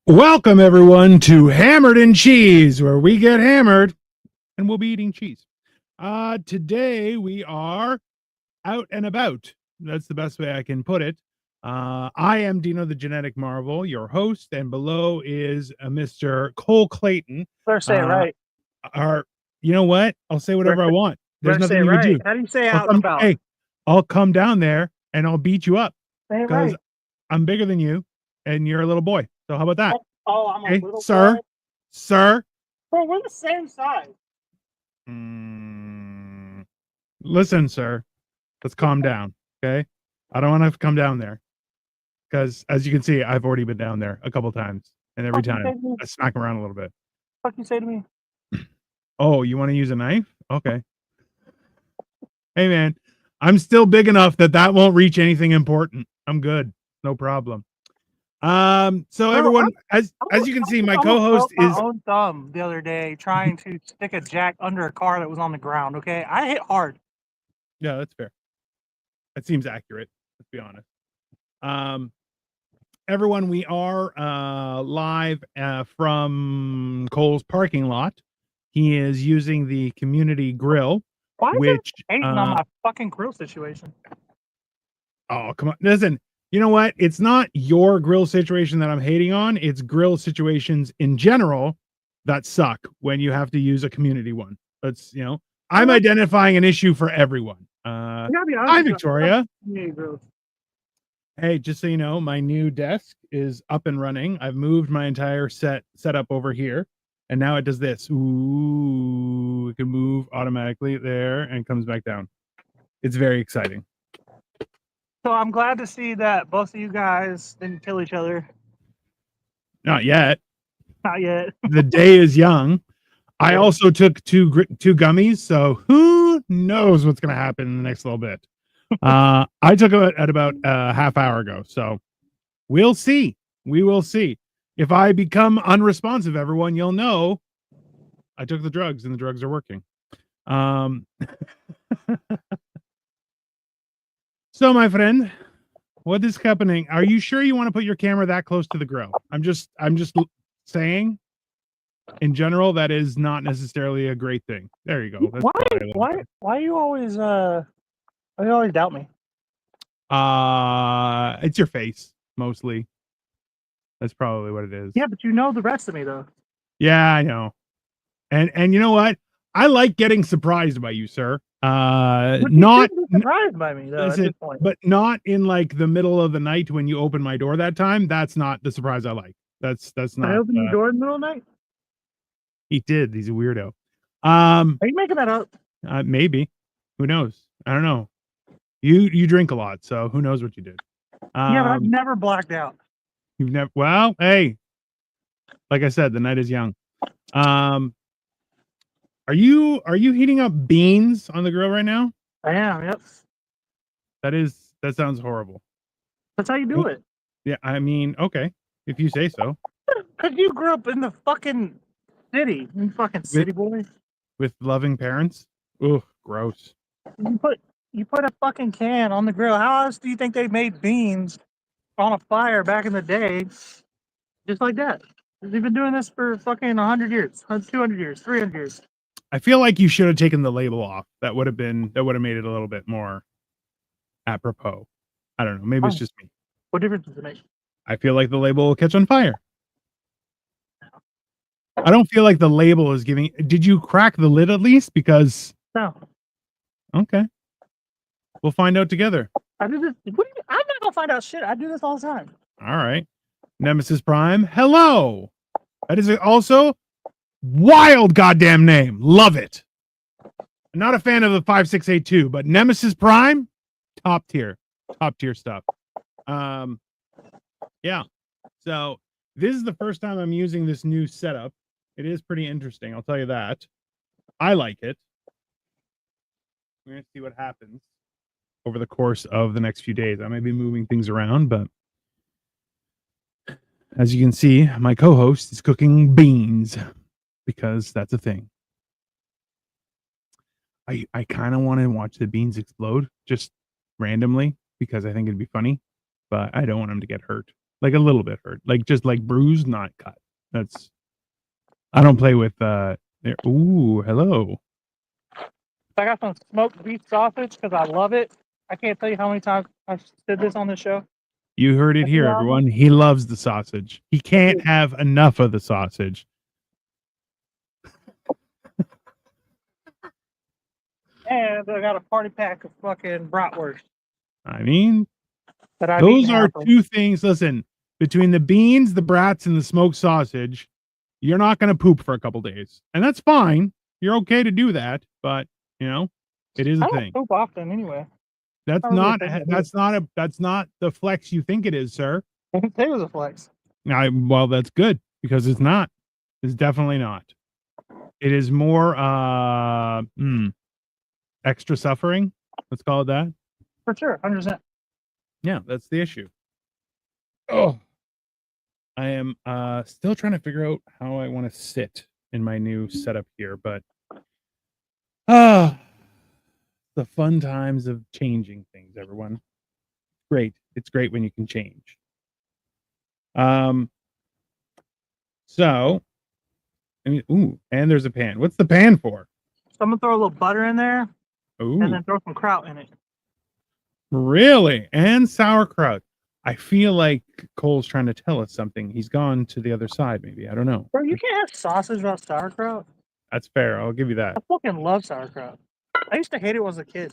Welcome, everyone, to Hammered and Cheese, where we get hammered and we'll be eating cheese. Today we are out and about. That's the best way I can put it. I am Dino the Genetic Marvel, your host, and below is Mr. Cole Clayton. Better say it right. You know what? I'll say whatever I want. There's nothing you can do. How do you say out and about? Hey, I'll come down there and I'll beat you up because I'm bigger than you and you're a little boy. So how about that? Oh, I'm a little sir. boy. Sir. Bro, we're the same size. Listen, sir. Let's calm down, okay? I don't want to come down there because, as you can see, I've already been down there a couple times, and every time I smack him around a little bit. What you say to me? Oh, you want to use a knife? Okay. Hey, man, I'm still big enough that won't reach anything important. I'm good. No problem. So everyone, as you can see, my co-host is my own thumb the other day trying to stick a jack under a car that was on the ground. Okay, I hit hard. Yeah, that's fair. That seems accurate. Let's be honest. Everyone, we are live from Cole's parking lot. He is using the community grill. Why is it hating on my fucking grill situation? Oh, come on. Listen, you know what? It's not your grill situation that I'm hating on. It's grill situations in general that suck when you have to use a community one. That's, I'm identifying an issue for everyone. Hi, Victoria. Hey, just so you know, my new desk is up and running. I've moved my entire setup over here, and now it does this. Ooh, it can move automatically there and comes back down. It's very exciting. So I'm glad to see that both of you guys didn't kill each other. Not yet. Not yet. The day is young. I also took two gummies, so who knows what's going to happen in the next little bit. I took it at about a half hour ago, so we'll see. We will see. If I become unresponsive, everyone, you'll know I took the drugs and the drugs are working. So, my friend, what is happening? Are you sure you want to put your camera that close to the grill? I'm just saying. In general, that is not necessarily a great thing. There you go. Why you always doubt me? It's your face mostly. That's probably what it is. Yeah, but you know the rest of me though. Yeah, I know. And you know what? I like getting surprised by you, sir. Not surprised by me though. At this point. But not in like the middle of the night when you opened my door that time. That's not the surprise I like. That's not. I opened your door in the middle of the night. He did. He's a weirdo. Are you making that up? Maybe. Who knows? I don't know. You drink a lot, so who knows what you did. Yeah, but I've never blacked out. You've never. Well, hey, like I said, the night is young. Are you heating up beans on the grill right now? I am. Yep. That sounds horrible. That's how you do it. Yeah, I mean, okay, if you say so. Because you grew up in the fucking city, you fucking city boy. With loving parents. Ugh, gross. You put a fucking can on the grill. How else do you think they made beans on a fire back in the day? Just like that. They've been doing this for fucking 100 years, 200 years, 300 years. I feel like you should have taken the label off. That would have made it a little bit more apropos. I don't know. Maybe it's just me. What difference does it make? I feel like the label will catch on fire. I don't feel like the label is giving. Did you crack the lid at least? Because no. Okay. We'll find out together. I do this. What do you, I'm not gonna find out shit. I do this all the time. All right. Nemesis Prime. Hello. That is also wild goddamn name. Love it. I'm not a fan of the 5682, but Nemesis Prime, top tier stuff. Yeah. So this is the first time I'm using this new setup. It is pretty interesting. I'll tell you that. I like it. We're going to see what happens over the course of the next few days. I may be moving things around, but as you can see, my co-host is cooking beans because that's a thing. I kind of want to watch the beans explode just randomly because I think it'd be funny, but I don't want him to get hurt. like a little bit hurt, like just like bruised, not cut. That's I don't play with. Ooh, hello. I got some smoked beef sausage because I love it. I can't tell you how many times I've said this on the show. You heard it here, everyone. He loves the sausage. He can't have enough of the sausage. And I got a party pack of fucking bratwurst. I mean, That those are two things. Listen, between the beans, the brats, and the smoked sausage, you're not going to poop for a couple days, and that's fine. You're okay to do that, but you know, it is a thing. Poop often anyway. That's not the flex you think it is, sir. It was a flex. Well, that's good because it's not. It's definitely not. It is more extra suffering. Let's call it that. For sure, 100%. Yeah, that's the issue. Oh, I am still trying to figure out how I want to sit in my new setup here, but the fun times of changing things, everyone. Great. It's great when you can change. So, I mean, ooh, and there's a pan. What's the pan for? So I'm gonna throw a little butter in there, Ooh. and then throw some kraut in it. Really? And sauerkraut. I feel like Cole's trying to tell us something. He's gone to the other side, maybe. I don't know. Bro, you can't have sausage without sauerkraut. That's fair. I'll give you that. I fucking love sauerkraut. I used to hate it when I was a kid,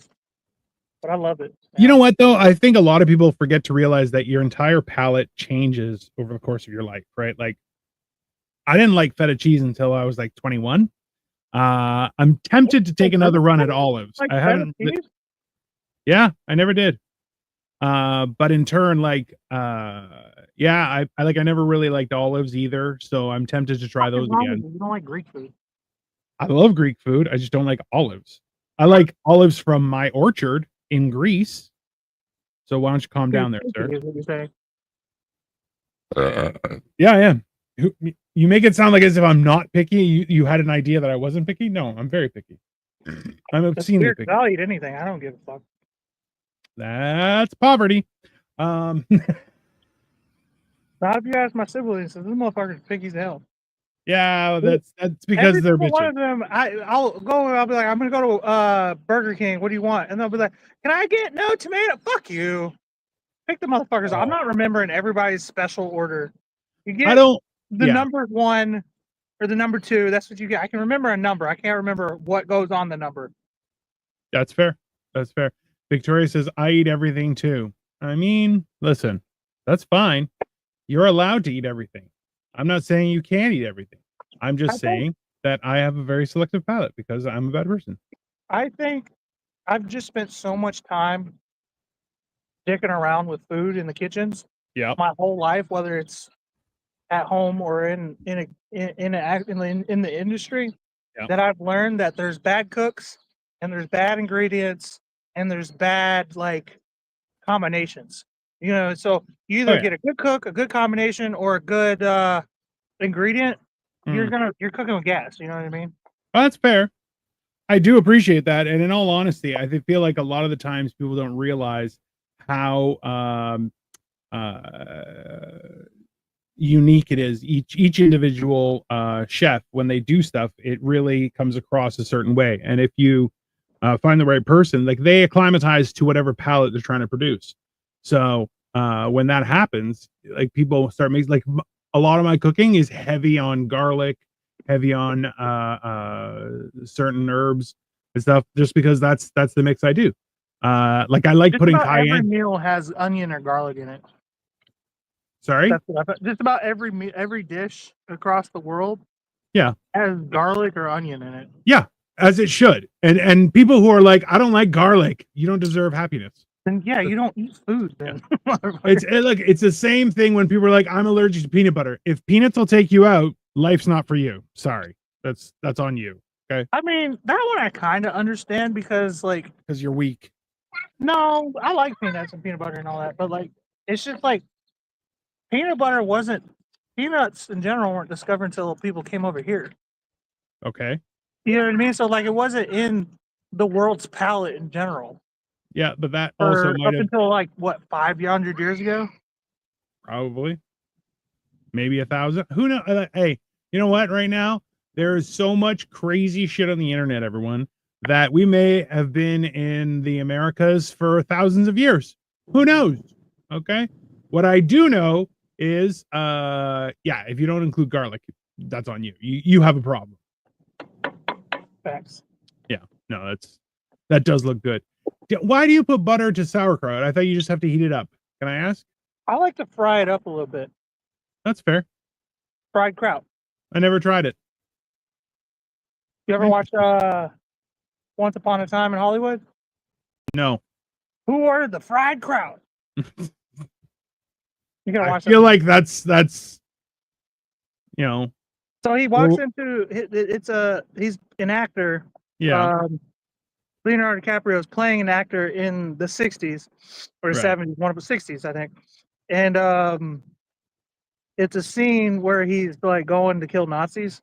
but I love it. You know what, though? I think a lot of people forget to realize that your entire palate changes over the course of your life, right? Like, I didn't like feta cheese until I was like 21. I'm tempted to take another run at olives. Like I haven't. Yeah, I never did. But in turn, like, yeah, I never really liked olives either. So I'm tempted to try those again. You don't like Greek food? I love Greek food. I just don't like olives. I like olives from my orchard in Greece. So why don't you calm down there, sir? Yeah, I am. You make it sound like as if I'm not picky. You had an idea that I wasn't picky. No, I'm very picky. I'm obscenely picky. I'll eat anything. I don't give a fuck. That's poverty. Not if you ask my siblings, this motherfucker's picky as hell. Yeah, that's because they're bitching. One of them, I'll go and I'll be like, I'm gonna go to Burger King. What do you want? And they'll be like, can I get no tomato? Fuck you. Pick the motherfuckers. I'm not remembering everybody's special order. You get the number one or the number two. That's what you get. I can remember a number. I can't remember what goes on the number. That's fair. That's fair. Victoria says, I eat everything too. I mean, listen, that's fine. You're allowed to eat everything. I'm not saying you can't eat everything. I'm just saying that I have a very selective palate because I'm a bad person. I think I've just spent so much time dicking around with food in the kitchens. Yeah. My whole life, whether it's at home or in the industry, that I've learned that there's bad cooks and there's bad ingredients and there's bad like combinations. You know, so you either get a good cook, a good combination, or a good ingredient. You're cooking with gas. You know what I mean? Well, that's fair. I do appreciate that, and in all honesty, I feel like a lot of the times people don't realize how unique it is. Each individual chef, when they do stuff, it really comes across a certain way. And if you find the right person, like they acclimatize to whatever palate they're trying to produce. So when that happens, like people start making, like a lot of my cooking is heavy on garlic, heavy on certain herbs and stuff, just because that's the mix I do. Like I like just putting cayenne. Every meal has onion or garlic in it. Sorry? Just about every dish across the world has garlic or onion in it. Yeah, as it should. And people who are like, I don't like garlic, you don't deserve happiness. Then you don't eat food then. It's the same thing when people are like, I'm allergic to peanut butter. If peanuts will take you out, life's not for you. Sorry. That's on you. Okay. I mean, that one I kind of understand because you're weak. No, I like peanuts and peanut butter and all that, but like it's just like peanuts in general weren't discovered until people came over here. Okay. You know what I mean? So like it wasn't in the world's palate in general. Yeah, but that also up until like what 500 years ago. Probably. Maybe 1,000. Who knows? Hey, you know what? Right now, there is so much crazy shit on the internet, everyone, that we may have been in the Americas for thousands of years. Who knows? Okay. What I do know is, yeah, if you don't include garlic, that's on you. You have a problem. Facts. Yeah. No, that does look good. Why do you put butter to sauerkraut? I thought you just have to heat it up. Can I ask? I like to fry it up a little bit. That's fair. Fried kraut. I never tried it. You ever watch Once Upon a Time in Hollywood? No. Who ordered the fried kraut? You gotta watch I feel that. like that's you know. So he walks into he's an actor. Yeah. Leonardo DiCaprio is playing an actor in the 60s or Right. 70s, one of the 60s, I think. And it's a scene where he's like going to kill Nazis.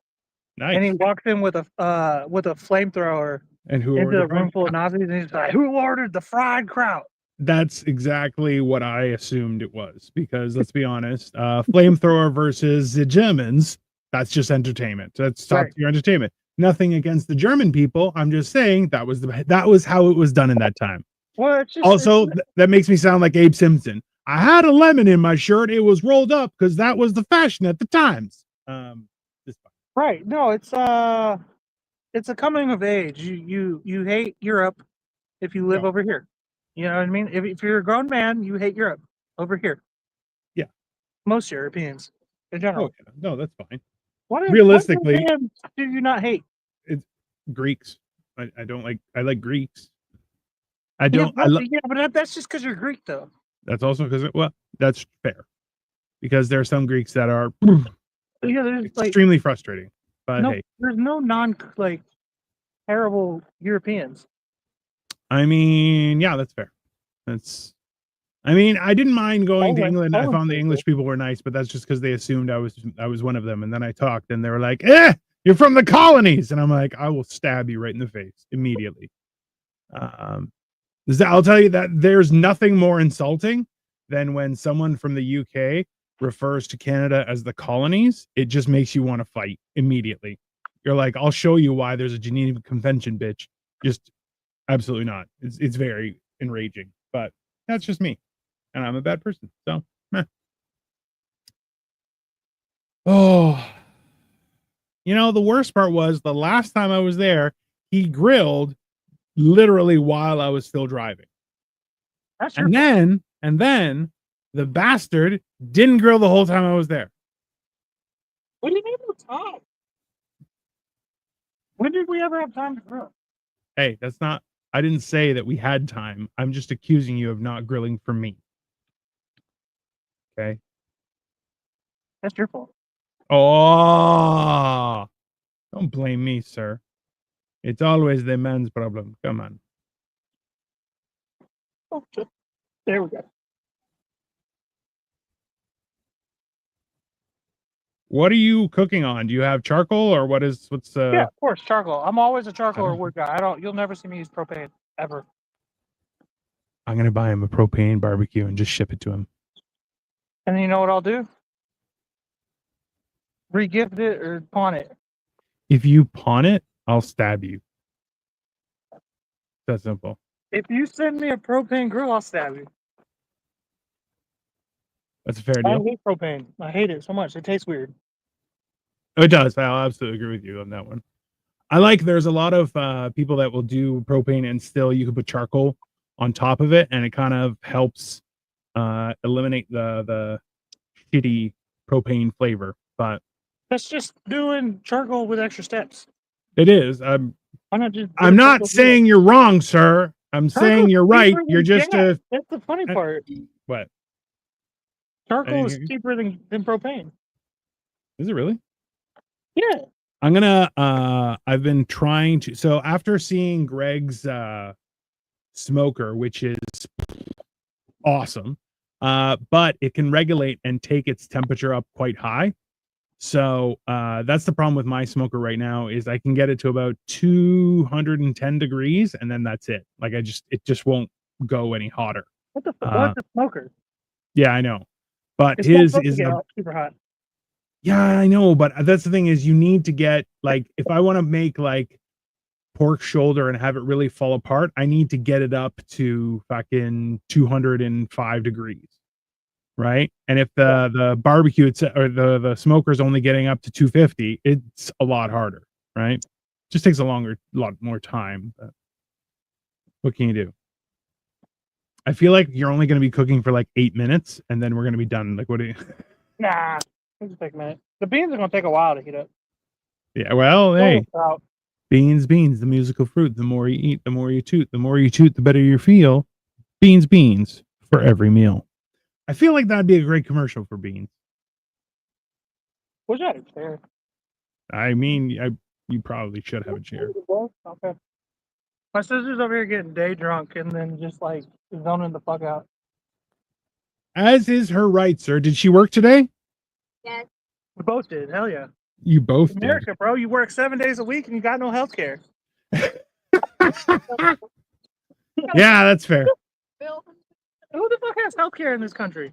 Nice. And he walks in with a flamethrower And who into ordered a room full of Nazis, and he's like, "Who ordered the fried kraut?" That's exactly what I assumed it was, because let's be honest, flamethrower versus the Germans, that's just entertainment. That's top tier entertainment. Nothing against the German people. I'm just saying that was how it was done in that time. Well, it's just, also, that makes me sound like Abe Simpson. I had a lemon in my shirt. It was rolled up because that was the fashion at the times. Right. No, it's a coming of age. You hate Europe if you live over here. You know what I mean? If you're a grown man, you hate Europe over here. Yeah. Most Europeans in general. Oh, yeah. No, that's fine. Realistically, what do you not hate? It's Greeks. I don't like. I like Greeks. I don't. Yeah, but that's just because you're Greek, though. That's also because that's fair. Because there are some Greeks that are there's extremely frustrating. But hey, there's no terrible Europeans. I mean, yeah, that's fair. I mean, I didn't mind going to England. I found the English people were nice, but that's just because they assumed I was one of them. And then I talked, and they were like, you're from the colonies," and I'm like, "I will stab you right in the face immediately." I'll tell you that there's nothing more insulting than when someone from the UK refers to Canada as the colonies. It just makes you want to fight immediately. You're like, "I'll show you why there's a Geneva Convention, bitch." Just absolutely not. It's very enraging, but that's just me, and I'm a bad person. So, meh. Oh, the worst part was the last time I was there, he grilled literally while I was still driving. And then the bastard didn't grill the whole time I was there. What do you mean no time? When did we ever have time to grill? Hey, I didn't say that we had time. I'm just accusing you of not grilling for me. Okay? That's your fault. Oh, don't blame me, sir. It's always the man's problem. Come on. Okay. There we go. What are you cooking on? Do you have charcoal or what's Yeah, of course, charcoal. I'm always a charcoal or wood guy. You'll never see me use propane ever. I'm gonna buy him a propane barbecue and just ship it to him. And then you know what I'll do? Regift it or pawn it. If you pawn it, I'll stab you. That's simple. If you send me a propane grill, I'll stab you. That's a fair deal. I hate propane. I hate it so much. It tastes weird. It does. I'll absolutely agree with you on that one. There's a lot of people that will do propane and still you can put charcoal on top of it, and it kind of helps eliminate the shitty propane flavor. But that's just doing charcoal with extra steps. It is. I'm not saying you're wrong, sir. I'm saying you're right. You're just that's the funny part. What? Charcoal is cheaper than propane. Is it really? Yeah. I'm gonna I've been trying to, so after seeing Greg's smoker, which is awesome, but it can regulate and take its temperature up quite high. So that's the problem with my smoker right now, is I can get it to about 210 degrees and then that's it. Like it just won't go any hotter. What's a smoker? Yeah, I know. but It's not his supposed to is get super hot. yeah, I know, but that's the thing is you need to get like if I want to make like pork shoulder and have it really fall apart, I need to get it up to fucking 205 degrees, right? And if the barbecue or the smoker is only getting up to 250, it's a lot harder, right? Just takes a lot more time. But what can you do? I feel like you're only going to be cooking for like 8 minutes, and then we're going to be done. Like, what do you? Nah, it'll take a minute. The beans are gonna take a while to heat up. Yeah, well, hey, Oh, beans, the musical fruit. The more you eat, the more you toot. The more you toot, the better you feel. Beans, for every meal. I feel like that'd be a great commercial for beans. was that a chair? I mean, you probably should have a chair. Okay. My sister's over here getting day drunk and then just like zoning the fuck out. As is her right, sir. Did she work today? Yes. We both did. Hell yeah. You both America, bro. You work 7 days a week and you got no health care. did. Yeah, that's fair. Who the fuck has health care in this country?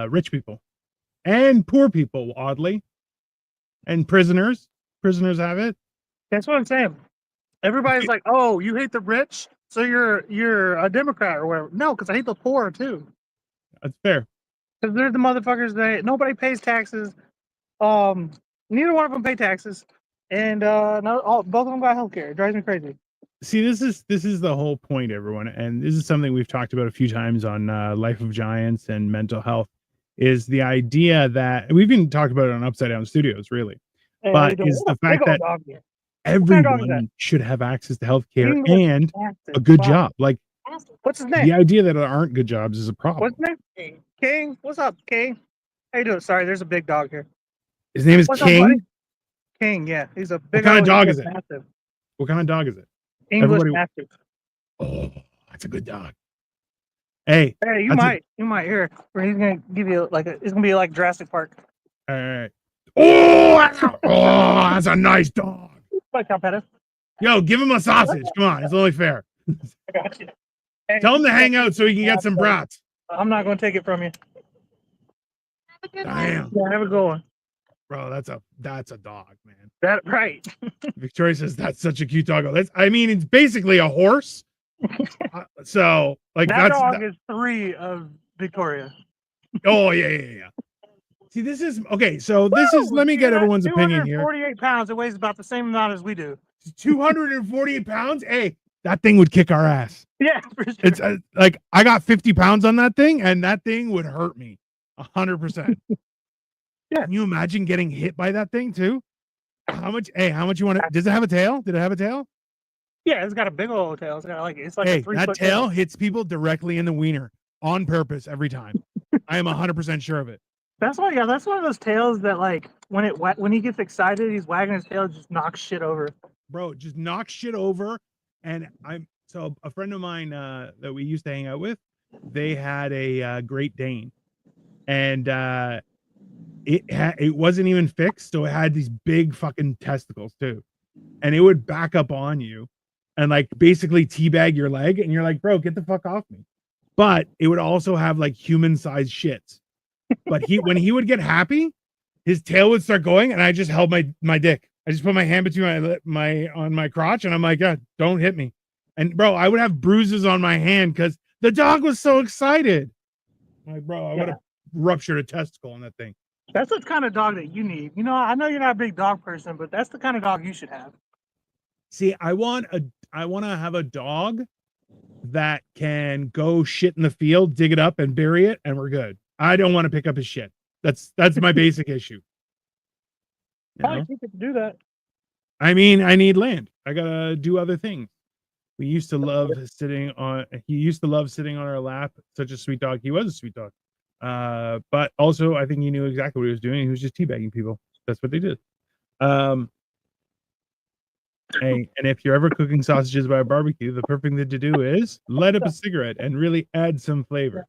Rich people and poor people, oddly, and prisoners. Prisoners have it. That's what I'm saying. Everybody's like, "Oh, you hate the rich, so you're a Democrat or whatever." No, because I hate the poor too. That's fair. Because they're the motherfuckers that nobody pays taxes. Neither one of them pay taxes, and both of them got health care. It drives me crazy. See, this is the whole point, everyone, and this is something we've talked about a few times on Life of Giants and mental health. Is the idea that we've even talked about it on Upside Down Studios, really, Hey, but is the fact that everyone should have access to healthcare and a good job. Like, what's his name? The idea that there aren't good jobs is a problem. What's his name? King. What's up, King? How you doing? Sorry, there's a big dog here. His name is King. King, yeah, he's a big. What kind of dog is it? Massive. What kind of dog is it? English Mastiff. Oh, that's a good dog. Hey, you might hear where he's gonna give you like it's gonna be like Jurassic Park. All right. Oh, that's a nice dog. Like how pet. Yo, give him a sausage. Come on, it's only fair. I got you. Hey, tell him to hang out so he can get some brats. I'm not gonna take it from you. Damn. Yeah, have a good one. Bro, that's a dog, man. That right. Victoria says that's such a cute dog. It's basically a horse. So like that dog is 3 of Victoria. Oh yeah. See, this is okay. So this is let me get everyone's opinion here. 248 pounds. It weighs about the same amount as we do. 248 pounds. Hey, that thing would kick our ass. Yeah, for sure. It's like I got 50 pounds on that thing, and that thing would hurt me 100%. Yeah. Can you imagine getting hit by that thing too? How much you want to? Does it have a tail? Did it have a tail? Yeah, it's got a big old tail. It's got it's like hey, a 3 that foot tail hits people directly in the wiener on purpose every time. I am 100% sure of it. That's why, that's one of those tails that like when he gets excited, he's wagging his tail, just knocks shit over. Bro, just knocks shit over. And so a friend of mine that we used to hang out with, they had a Great Dane, and it wasn't even fixed, so it had these big fucking testicles too, and it would back up on you and like basically teabag your leg, and you're like, bro, get the fuck off me. But it would also have like human-sized shits. But when he would get happy, his tail would start going, and I just held my dick. I just put my hand between my crotch, and I'm like, God, don't hit me. And bro, I would have bruises on my hand because the dog was so excited. I'm like, bro, I would have ruptured a testicle on that thing. That's the kind of dog that you need. You know, I know you're not a big dog person, but that's the kind of dog you should have. See, I want to have a dog that can go shit in the field, dig it up, and bury it, and we're good. I don't want to pick up his shit. That's my basic issue. Probably keep it to do that. I mean, I need land. I gotta do other things. We used to love sitting on. He used to love sitting on our lap. Such a sweet dog. He was a sweet dog. But also, I think he knew exactly what he was doing. He was just teabagging people. That's what they did. Hey, and if you're ever cooking sausages by a barbecue, the perfect thing to do is light up a cigarette and really add some flavor.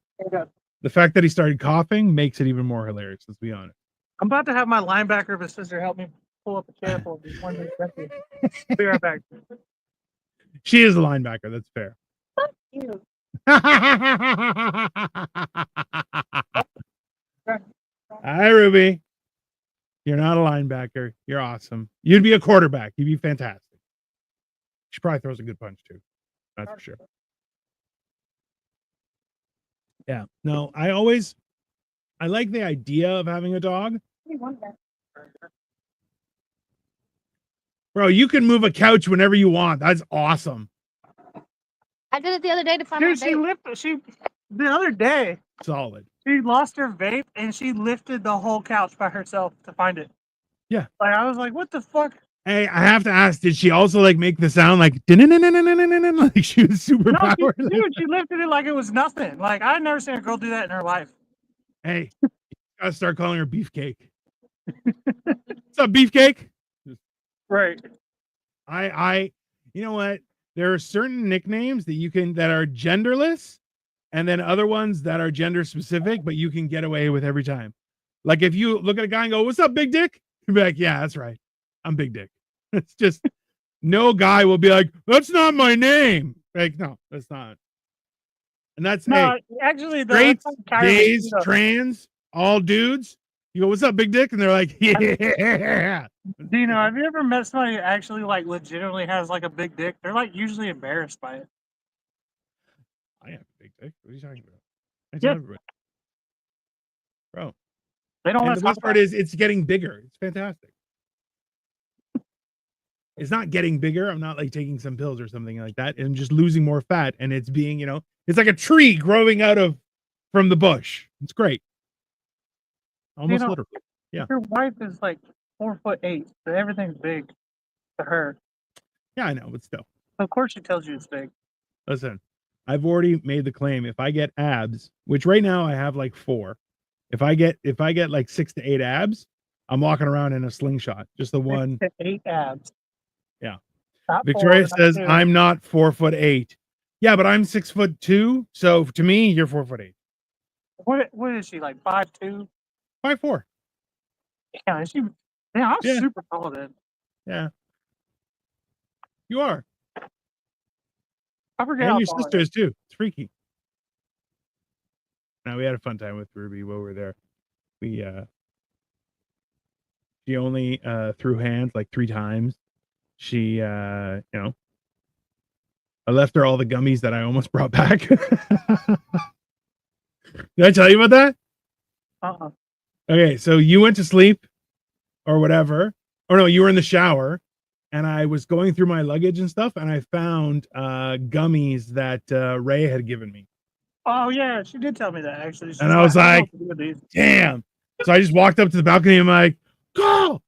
The fact that he started coughing makes it even more hilarious. Let's be honest. I'm about to have my linebacker of a sister help me pull up a chair for me. Be right back. She is a linebacker. That's fair. Fuck you. Ruby. You're not a linebacker. You're awesome. You'd be a quarterback. You'd be fantastic. She probably throws a good punch too. That's for sure. Yeah. No, I like the idea of having a dog. Bro, you can move a couch whenever you want. That's awesome. I did it the other day to find Dude, my vape. she the other day Solid. she lost her vape and she lifted the whole couch by herself to find it. Yeah. Like I was like, what the fuck? Hey, I have to ask, did she also like make the sound like like she was super No, powered? she lifted it like it was nothing. Like I've never seen a girl do that in her life. Hey, gotta start calling her Beefcake. What's up, Beefcake? Right. You know what? There are certain nicknames that are genderless, and then other ones that are gender specific, but you can get away with every time. Like if you look at a guy and go, "What's up, Big Dick?" You'll be like, "Yeah, that's right. I'm Big Dick." It's just no guy will be like, "That's not my name." Like, no, that's not. And that's actually straight, gays, trans, all dudes. You go, "What's up, Big Dick?" And they're like, "Yeah." Dino, have you ever met somebody who actually like legitimately has like a big dick? They're like usually embarrassed by it. I have a big dick. What are you talking about? I Yeah. tell everybody. Bro. They don't. And the best part is it's getting bigger. It's fantastic. It's not getting bigger. I'm not like taking some pills or something like that and just losing more fat. And it's being, it's like a tree growing from the bush. It's great. Almost literally. Yeah. Your wife is like 4'8", so everything's big to her. Yeah, I know, but still. Of course she tells you it's big. Listen, I've already made the claim. If I get abs, which right now I have like 4, if I get like 6 to 8 abs, I'm walking around in a slingshot. Just the 1 to 8 abs. Yeah. Not Victoria 4, says not 2. I'm not 4'8". Yeah, but I'm 6'2". So to me, you're 4'8". What is she like? 5'2"? 5'4". Yeah, I'm super tall then. Yeah. You are. I forget. And your sister is too. It's freaky. Now we had a fun time with Ruby while we were there. She only threw hands like 3 times. She I left her all the gummies that I almost brought back. Did I tell you about that? Okay, so you went to sleep or whatever. Or no, you were in the shower and I was going through my luggage and stuff and I found gummies that Ray had given me. Oh yeah, she did tell me that actually. And I was like, damn. So I just walked up to the balcony and I'm like, go.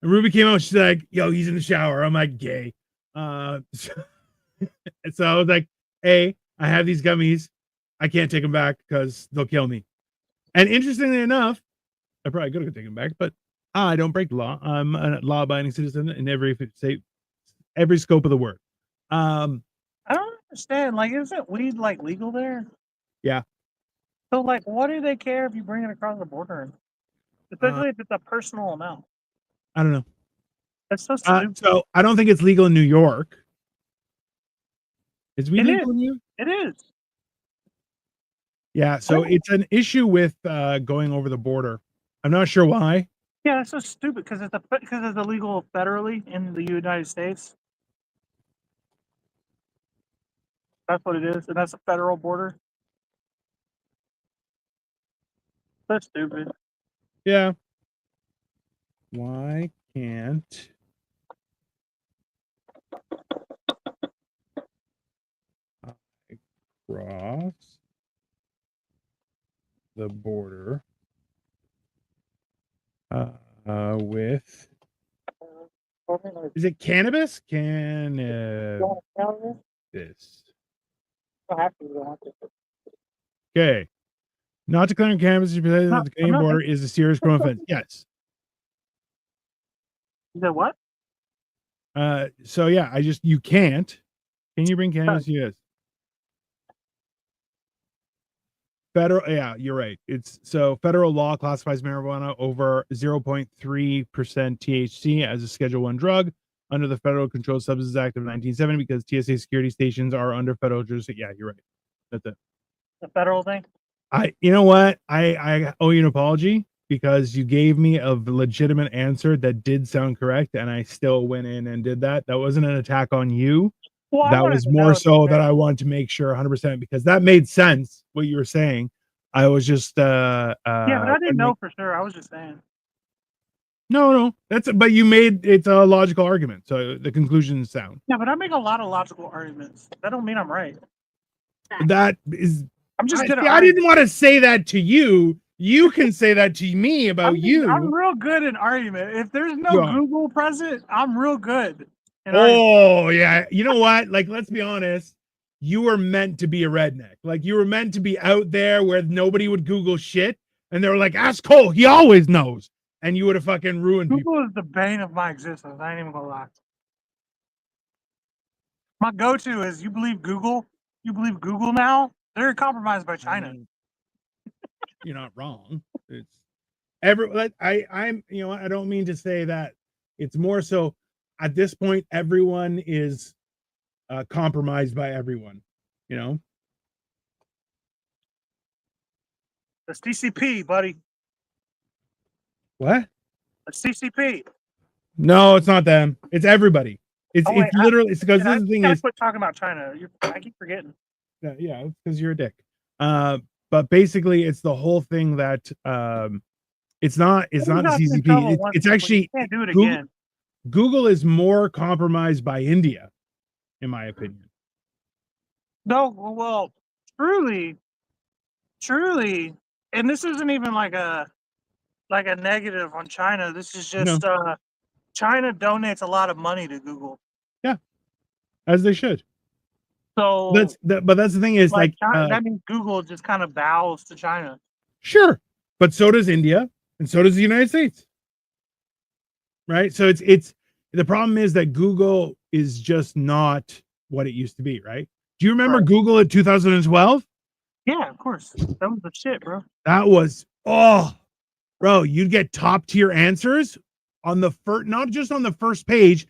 And Ruby came out. She's like, yo, he's in the shower. I'm like, gay. So I was like, hey, I have these gummies. I can't take them back because they'll kill me. And interestingly enough, I probably could have taken them back, but I don't break the law. I'm a law-abiding citizen in every scope of the word. I don't understand. Like, isn't weed like legal there? Yeah. So, like, what do they care if you bring it across the border? Especially if it's a personal amount. I don't know. That's so stupid. So I don't think it's legal in New York. Is weed legal in New York? It is. Yeah, so it's an issue with going over the border. I'm not sure why. Yeah, that's so stupid because it's illegal federally in the United States. That's what it is, and that's a federal border. That's stupid. Yeah. Why can't I cross the border with, is it cannabis? Cannabis. Okay. Not declaring cannabis at the Canadian border is a serious criminal offense. Yes. Is that what? So yeah, you can't. Can you bring cannabis? Yes. Federal, yeah, you're right. It's so federal law classifies marijuana over 0.3% THC as a Schedule 1 drug under the Federal Controlled Substances Act of 1970 because TSA security stations are under federal jurisdiction. Yeah, you're right. That's it. The federal thing? You know what? I owe you an apology. because you gave me a legitimate answer that did sound correct, and I still went in and did that. That wasn't an attack on you. Well, I That wanted was to more know. so that I wanted to make sure 100% because that made sense what you were saying. I was just Yeah, but I didn't know wondering. for sure. I was just saying. No, that's but you made it's a logical argument, so the conclusion is sound. Yeah, but I make a lot of logical arguments. That don't mean I'm right. That is I'm just I good at see. I didn't arguing. want to say that to you. You can say that to me about I'm you. real good in argument. If there's no You are. Google present, I'm real good in argument. Oh yeah. You know what? Like, let's be honest. You were meant to be a redneck. Like you were meant to be out there where nobody would Google shit, and they were like, "Ask Cole. He always knows." And you would have fucking ruined people. Google is the bane of my existence. I ain't even gonna lie. My go-to is you believe Google? You believe Google now? They're compromised by China. I mean, you're not wrong. It's I'm I don't mean to say that. It's more so at this point everyone is compromised by everyone, you know. The CCP, buddy. What? The CCP. No, it's not them. It's everybody. It's Oh wait, literally it's because this I the thing gotta is quit talking about China. I keep forgetting. yeah, it's because you're a dick. But basically it's the whole thing that it's not the CCP. It's actually can't do it Google, again. Google is more compromised by India, in my opinion. No, well, truly, and this isn't even like a negative on China. This is No. just China donates a lot of money to Google. Yeah, as they should. So but that's the thing is like China, that means Google just kind of bows to China. Sure, but so does India, and so does the United States. Right? So it's the problem is that Google is just not what it used to be, right? Do you remember Right. Google in 2012? Yeah, of course. That was the shit, bro. That was bro, you'd get top tier answers on the first, not just on the first page,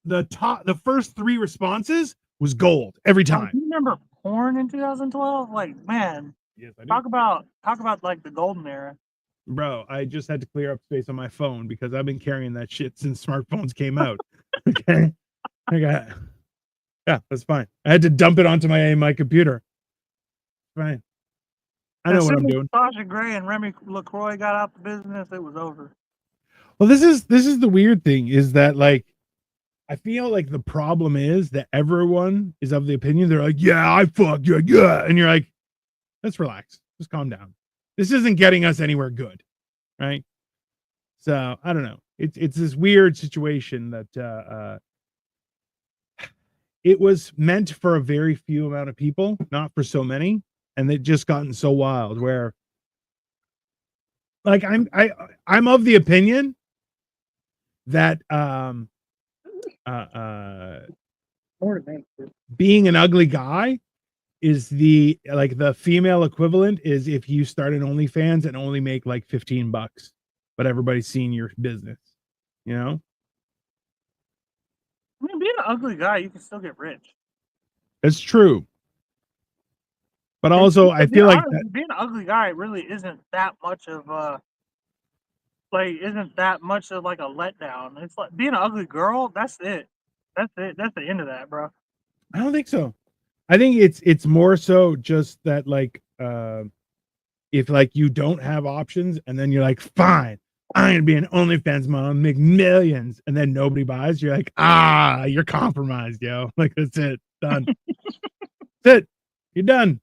the first 3 responses was gold every time. Do you remember porn in 2012? Like, man, Yes, I do. talk about like the golden era. Bro, I just had to clear up space on my phone because I've been carrying that shit since smartphones came out. Okay. Yeah, that's fine. I had to dump it onto my computer. Fine. I know what I'm doing. Sasha Grey and Remy LaCroix got out the business, it was over. Well, this is the weird thing is that like I feel like the problem is that everyone is of the opinion they're like, yeah, I fuck yeah, and you're like, let's relax, just calm down. This isn't getting us anywhere good, right? So I don't know. It's this weird situation that it was meant for a very few amount of people, not for so many, and they've just gotten so wild where like I'm of the opinion that being an ugly guy is the female equivalent is if you start an OnlyFans and only make like $15, but everybody's seeing your business, you know? I mean, being an ugly guy, you can still get rich. It's true. But also I feel like that, being an ugly guy really isn't that much of like a letdown. It's like being an ugly girl, that's it. That's it. That's the end of that, bro. I don't think so. I think it's more so just that like if like you don't have options and then you're like, fine, I'm gonna be an OnlyFans mom, make millions, and then nobody buys, you're like, you're compromised, yo. Like that's it. Done. That's it. You're done.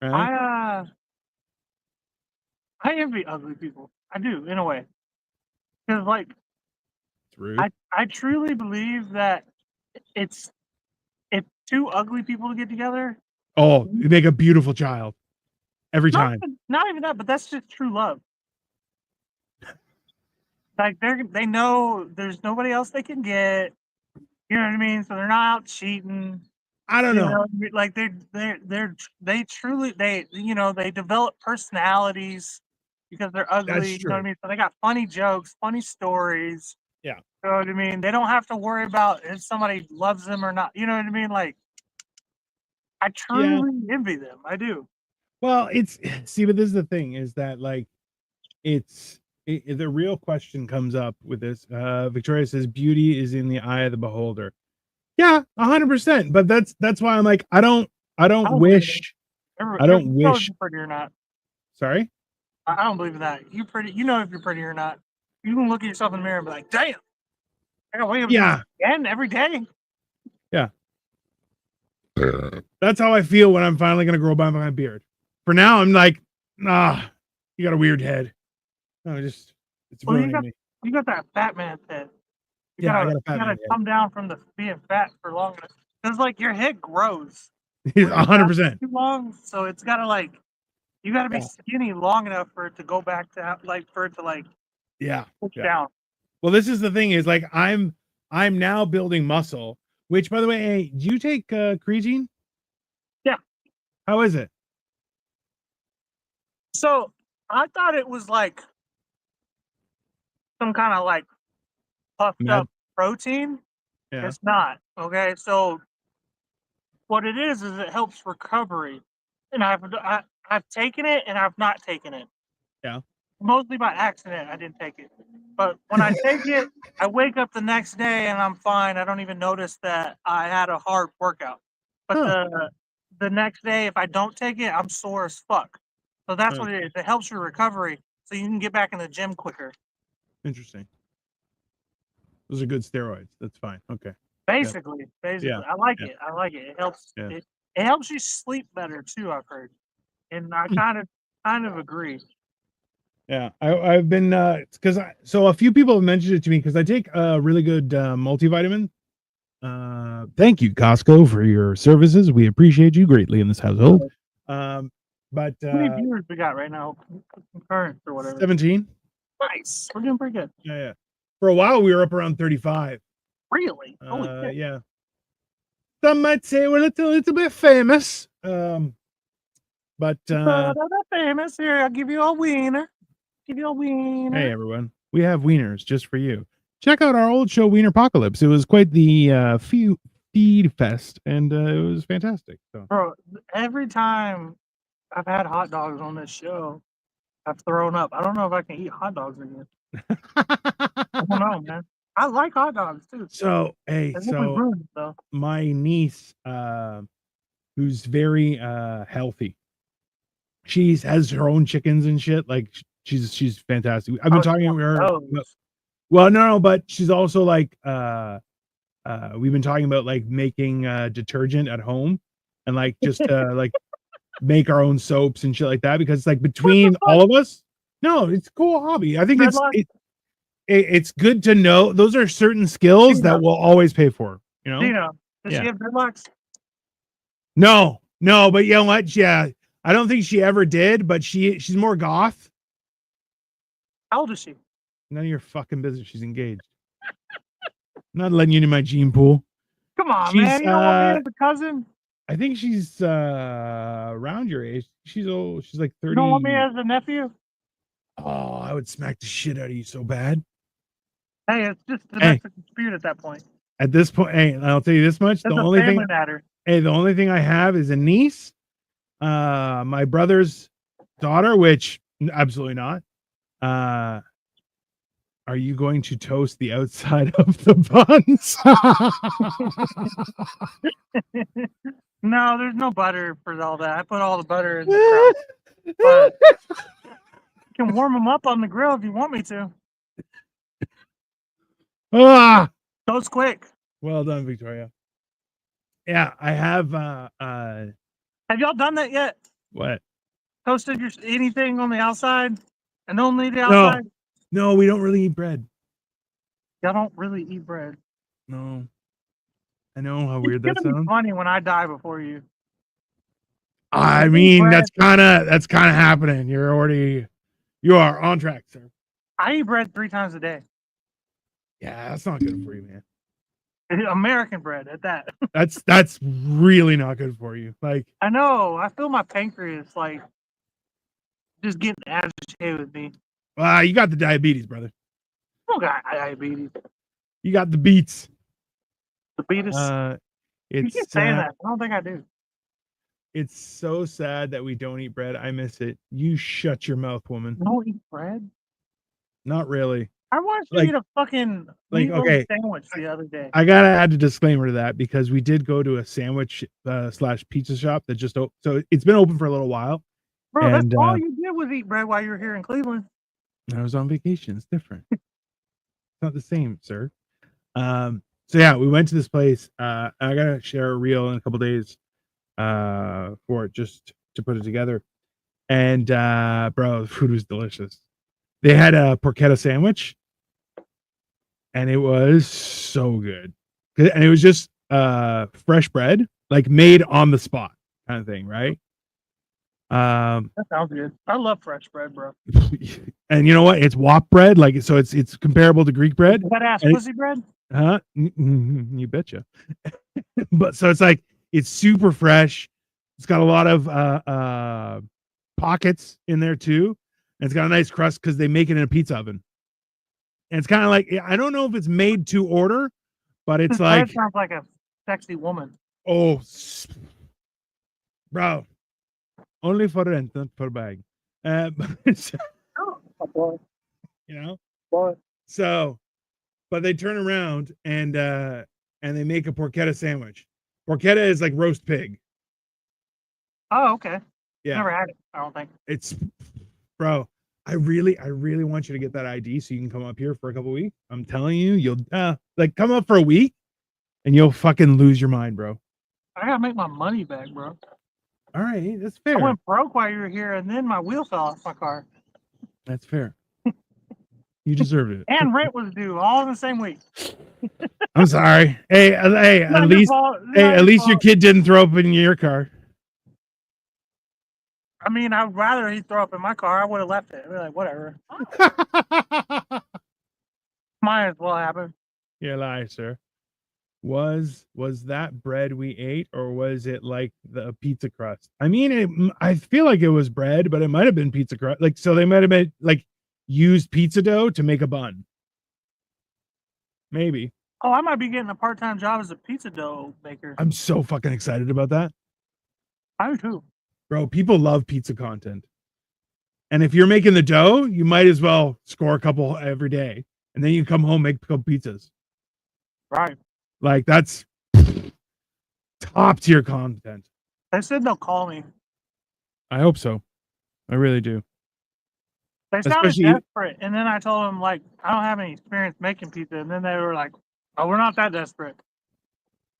Right? I envy ugly people. I do, in a way. Because like I truly believe that it's if 2 ugly people get together. Oh, you make a beautiful child every time. Not even that, but that's just true love. Like they know there's nobody else they can get. You know what I mean? So they're not out cheating. I don't know. Like they truly they develop personalities because they're ugly. That's you know what I true. mean? So they got funny jokes, funny stories. Yeah. You know what I mean? They don't have to worry about if somebody loves them or not. You know what I mean? Like I truly envy them. I do. Well, but this is the thing is that like it's The real question comes up with this. Victoria says beauty is in the eye of the beholder. Yeah, 100%. But that's why I'm like, I don't I don't believe wish. I don't you know if wish. you're pretty or not. Sorry. I don't believe in that. You pretty. You know if you're pretty or not. You can look at yourself in the mirror and be like, "Damn, I gotta wake up Yeah. again every day." Yeah. That's how I feel when I'm finally gonna grow by my beard. For now, I'm like, nah, you got a weird head. No, it's Well, ruining me. you got that fat man head. Yeah, I got a fat you man gotta come down from the being fat for long enough. Cause like your head grows. head. when you're fat 100%. Too long, so it's gotta like you gotta be Yeah. skinny long enough for it to go back to like for it to like Yeah. push Yeah. down. Well, this is the thing is like I'm now building muscle, which by the way, hey, do you take creatine? Yeah. How is it? So I thought it was like some kind of like puffed Mad? up protein. Yeah. It's not. Okay. So what it is it helps recovery. And I've taken it and I've not taken it. Yeah. Mostly by accident, I didn't take it. But when I take it, I wake up the next day and I'm fine. I don't even notice that I had a hard workout. But Huh. the next day, if I don't take it, I'm sore as fuck. So that's Oh, what it is. It helps your recovery so you can get back in the gym quicker. interesting. Those are good steroids. That's fine. Okay. Basically. Yeah. I like Yeah. it. I like it. It helps Yeah. it helps you sleep better too, I've heard. And I kind of agree. Yeah, I've been because so a few people have mentioned it to me because I take a really good multivitamin. Thank you, Costco, for your services. We appreciate you greatly in this household. But How many viewers we got right now? Concurrent or whatever. 17. Nice. We're doing pretty good. Yeah, yeah. For a while, we were up around 35. Really? Holy shit. Yeah. Some might say we're a little bit famous. But Famous here. I'll give you a wiener. Give you a wiener. hey, everyone, we have wieners just for you. Check out our old show, Wiener Apocalypse. It was quite the feed fest, and it was fantastic. So, Bro, every time I've had hot dogs on this show, I've thrown up. I don't know if I can eat hot dogs again. I don't know, man. I like hot dogs too. so hey, They look so ruined, though. my niece, who's very healthy, she has her own chickens and shit. Like she's fantastic. I've been talking to her. Well, no, but she's also like we've been talking about like making detergent at home and like just like make our own soaps and shit like that because it's like between all of us. No, it's a cool hobby. I think it's good to know. Those are certain skills that we'll always pay for. You know? Does she have dreadlocks? No, but you know what? Yeah, I don't think she ever did. But she's more goth. How old is she? None of your fucking business. She's engaged. I'm not letting you into my gene pool. Come on, man. You don't want me as a cousin? I think she's around your age. She's old. She's like 30. You don't want me as a nephew? Oh, I would smack the shit out of you so bad. Hey, it's just domestic dispute at that point. At this point, hey, I'll tell you this much. It's the a only family thing matter. Hey, the only thing I have is a niece, my brother's daughter, which absolutely not. Are you going to toast the outside of the buns? No, there's no butter for all that. I put all the butter in the crowd. But you can warm them up on the grill if you want me to. Ah, Toast quick. well done, Victoria. Yeah, I have Have y'all done that yet? what? Toasted anything on the outside and only the outside? No, we don't really eat bread. Y'all don't really eat bread. No. I know how weird that It's gonna sounds. be funny when I die before you. I mean, that's kind of happening. You are on track, sir. I eat bread 3 times a day. Yeah, that's not good for you, man. American bread at that. That's really not good for you. Like, I know. I feel my pancreas like just getting agitated with me. you got the diabetes, brother. I don't got diabetes. You got the beats. The beatus. You It's keep saying that. I don't think I do. It's so sad that we don't eat bread. I miss it. You shut your mouth, woman. You don't eat bread? Not really. I watched you Like- eat a fucking like, meatloaf okay, sandwich the other day. I gotta add a disclaimer to that because we did go to a sandwich slash pizza shop that just so it's been open for a little while. Bro, that's and, all you did was eat bread while you were here in Cleveland. I was on vacation. It's different. It's not the same, sir. So yeah, we went to this place. I gotta share a reel in a couple days for it just to put it together. And bro, the food was delicious. They had a porchetta sandwich, and it was so good. And it was just fresh bread, like made on the spot kind of thing, right? That sounds good. I love fresh bread, bro. And you know what? It's WOP bread, like so it's comparable to Greek bread. That ass And it- pussy bread? Huh? You betcha. But so it's like it's super fresh. It's got a lot of pockets in there too. And it's got a nice crust because they make it in a pizza oven. And it's kind of like I don't know if it's made to order, but it's This bread like sounds like a sexy woman. oh, bro, only for rent, not for bag. So, Oh, boy. you know, Boy. so but they turn around and they make a porchetta sandwich. Porchetta is like roast pig. Oh, okay. Yeah, Never had it, I don't think. it's bro. I really want you to get that ID so you can come up here for a couple weeks. I'm telling you, you'll like come up for a week and you'll fucking lose your mind, bro. I gotta make my money back, bro. All right, that's I fair. went broke while you were here, and then my wheel fell off my car. That's fair. You deserved it. And rent was due all in the same week. I'm sorry. Hey, at least your kid didn't throw up in your car. I mean, I'd rather he throw up in my car. I would have left it. I'd be like, whatever. Might as well happen. You're lying, sir. Was that bread we ate, or was it like the pizza crust? I mean, I feel like it was bread, but it might have been pizza crust. Like, so they might have been like used pizza dough to make a bun. Maybe. Oh, I might be getting a part-time job as a pizza dough maker. I'm so fucking excited about that. I do too. Bro, people love pizza content. And if you're making the dough, you might as well score a couple every day. And then you come home, make a couple pizzas. Right. Like that's top tier content. They said they'll call me. I hope so. I really do. They sounded Especially- desperate. And then I told them, like, I don't have any experience making pizza. And then they were like, oh, we're not that desperate.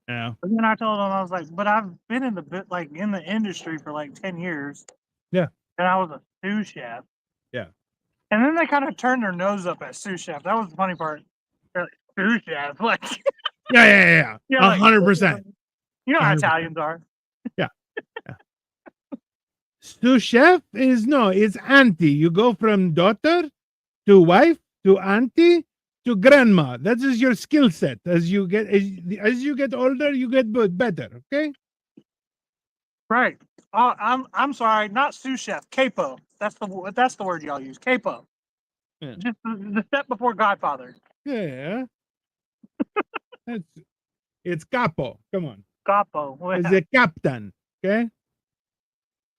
Yeah. But then I told them, I was like, but I've been in the industry for like 10 years. Yeah. And I was a sous chef. Yeah. And then they kind of turned their nose up at sous chef. That was the funny part. They're like, sous chef. Like, Yeah. yeah, like, 100%. you know how 100%. Italians are. Sous chef it's auntie. You go from daughter to wife to auntie to grandma. That is your skill set. As you get older, you get better. Okay. Right. Oh, I'm sorry, not sous chef, capo. That's the word y'all use, capo. Yeah. Just the step before Godfather. Yeah. It's capo. Come on. Capo. It's the captain. Okay.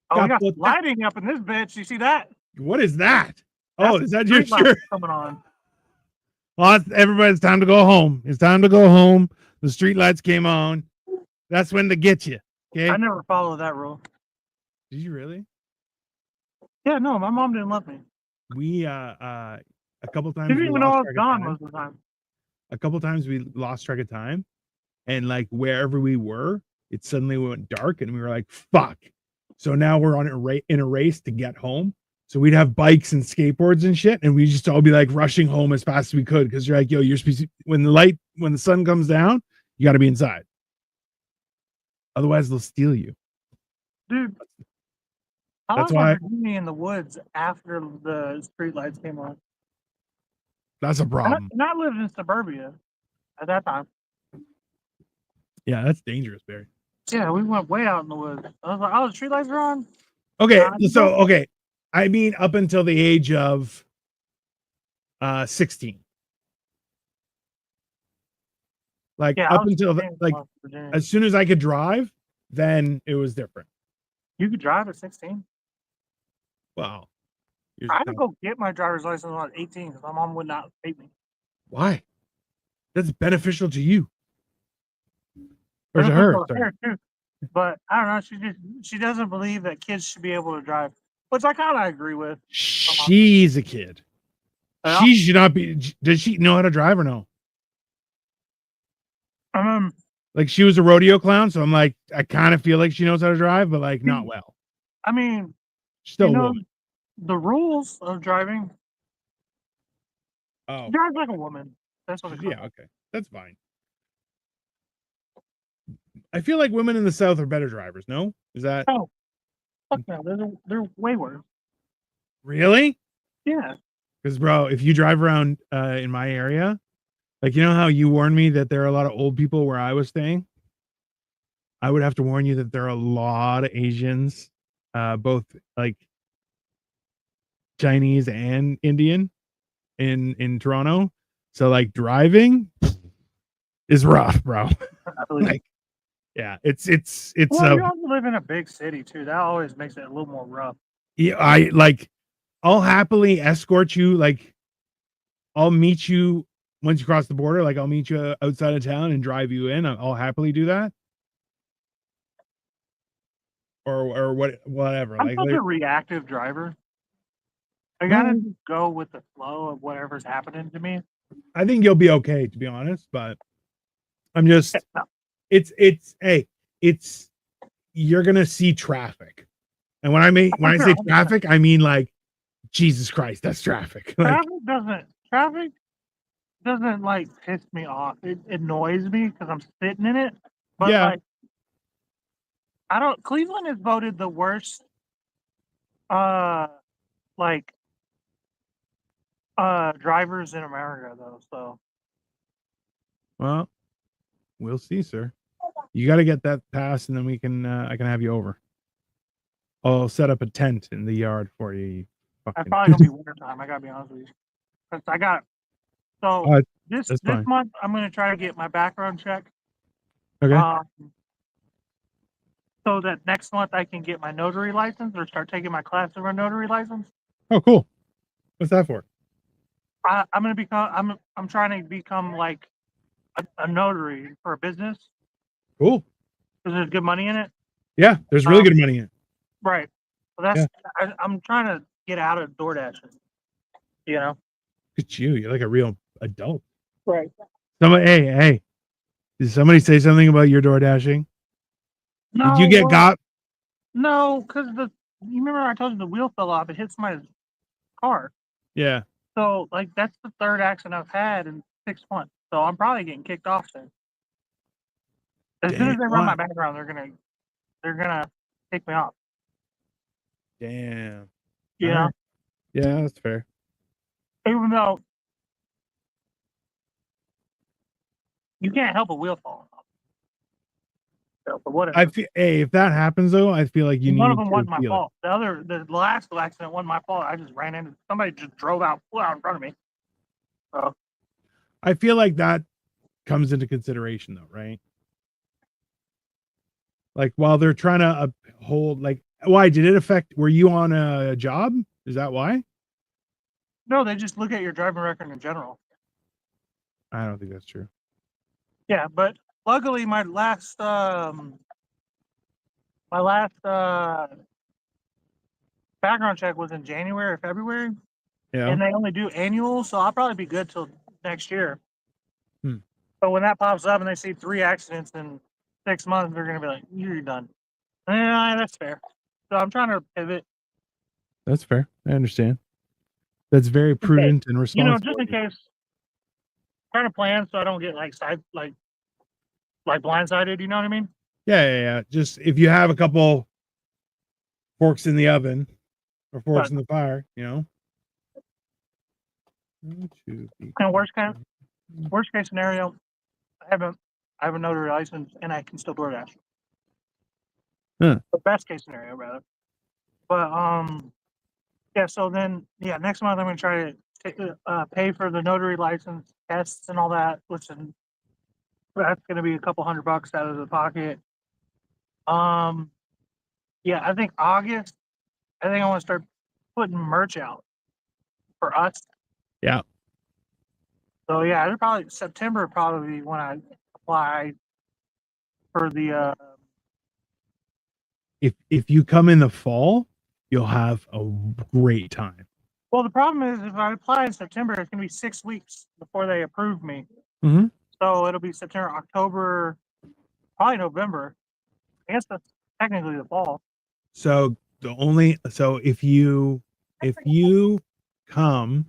Oh, we got capo- lighting up in this bitch. You see that? What is that? Oh, That's is that your street lights shirt? coming on? Well, everybody's time to go home. It's time to go home. The street lights came on. That's when to get you. Okay. I never followed that rule. Did you really? Yeah, no, my mom didn't love me. We a couple times She didn't we even know I lost was track of gone time. most of the time. A couple times we lost track of time, and like wherever we were, it suddenly went dark, and we were like, "Fuck!" So now we're on in a race to get home. So we'd have bikes and skateboards and shit, and we just all be like rushing home as fast as we could because you're like, "Yo, you're supposed to, when the sun comes down, you got to be inside. Otherwise, they'll steal you." Dude, I That's lost my why- virginity in the woods after the street lights came on. That's a And problem. I lived in suburbia at that time. Yeah, that's dangerous, Barry. Yeah, we went way out in the woods. I was like, oh, the street lights are on? Okay, you so don't- okay, I mean up until the age of 16. Like Yeah, I up was until 16 like lost virginity. as soon as I could drive, then it was different. You could drive at 16? Well, You're I just had to not- go get my driver's license when I was 18 because my mom would not pay me. Why? That's beneficial to you. Or to This her. was Sorry. her too. But I don't know. She doesn't believe that kids should be able to drive, which I kind of agree with. She's a kid. Yeah. She should not be. Does she know how to drive or no? Like she was a rodeo clown, so I'm like, I kind of feel like she knows how to drive, but like not well. I mean, Still you a know woman. the rules of driving. Oh, Drive like a woman. That's what it comes. yeah, okay, that's fine. I feel like women in the South are better drivers. No, is that Oh, fuck no. They're way worse. really? Yeah. Because bro, if you drive around in my area, like you know how you warned me that there are a lot of old people where I was staying. I would have to warn you that there are a lot of Asians, both like Chinese and Indian in Toronto. So like driving is rough, bro. I believe. Like, yeah, it's Well, you also live in a big city too. That always makes it a little more rough. yeah, I like I'll happily escort you. Like I'll meet you once you cross the border. Like I'll meet you outside of town and drive you in. I'll happily do that. Or whatever. I'm Like such a reactive driver. I gotta go with the flow of whatever's happening to me. I think you'll be okay, to be honest. But I'm just it's hey, it's you're gonna see traffic. And when I say traffic, I mean like Jesus Christ, that's traffic. Like Traffic doesn't like piss me off. It annoys me because I'm sitting in it. But yeah, like I don't Cleveland is voted the worst like drivers in America though, so well, we'll see, sir. You got to get that passed, and then we can I can have you over. I'll set up a tent in the yard for you. that's probably gonna be winter time. I gotta be honest with you. 'Cause I got so this fine. month I'm gonna try to get my background check. Okay. So that next month I can get my notary license or start taking my class for a notary license. Oh, cool. What's that for? I'm trying to become like a notary for a business Cool. because there's good money in it. Yeah, there's really good money in it. Right. So that's I'm trying to get out of DoorDash. You know. Look at you. You're like a real adult. Right. Somebody, hey. Did somebody say something about your door dashing? No, Did you get got? No, because you remember I told you the wheel fell off. It hits my car. Yeah. So like that's the third accident I've had in 6 months. So I'm probably getting kicked off soon. As soon as they run my background, they're gonna kick me off. Damn. Yeah. Right. Yeah, that's fair. Even though you can't help a wheel falling off. So, but whatever. I feel if that happens though, I feel like you need one of them to wasn't my feel fault. The last accident wasn't my fault. I just ran into somebody just drove out in front of me. So I feel like that comes into consideration though, right? Like while they're trying to uphold, like, why did it affect? Were you on a job? Is that why? no, they just look at your driving record in general. I don't think that's true. Yeah, but luckily my last background check was in January or February. Yeah. And they only do annual, so I'll probably be good till next year. Hmm. But when that pops up and they see 3 accidents in 6 months, they're gonna be like, "You're done." Yeah, that's fair. So I'm trying to pivot. That's fair. I understand. That's very prudent and responsible. Just in case. Trying to plan so I don't get like blindsided. You know what I mean? Yeah. Just if you have a couple forks in the oven or forks in the fire, you know. And worst case scenario, I have a notary license and I can still DoorDash. Huh. The best case scenario, rather. But so then next month I'm gonna try to pay for the notary license tests and all that, which that's gonna be a couple $100 out of the pocket. I think August. I think I want to start putting merch out for us. Yeah. So yeah, it'll probably September would probably be when I apply for the. If you come in the fall, you'll have a great time. Well, the problem is if I apply in September, it's gonna be 6 weeks before they approve me. Mhm. So it'll be September, October, probably November. I guess that's technically the fall. So if you come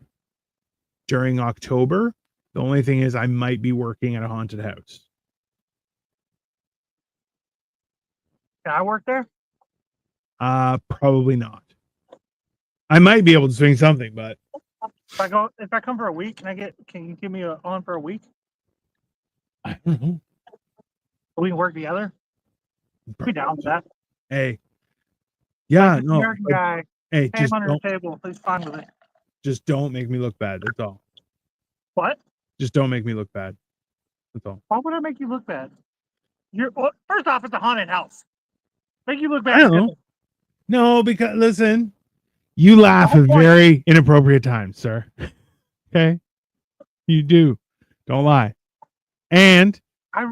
during October, the only thing is I might be working at a haunted house. Can I work there? Probably not. I might be able to swing something, but If I come for a week, can you give me on for a week? I don't know. We can work together. Be down with that. Hey, yeah, Like, no, American but, guy, hey, hand under the table. Please fine with it. just don't make me look bad. That's all. What? Just don't make me look bad. That's all. Why would I make you look bad? First off, it's a haunted house. Make you look bad. I don't know. No, because listen, you laugh at very inappropriate times, sir. Okay, you do. Don't lie. And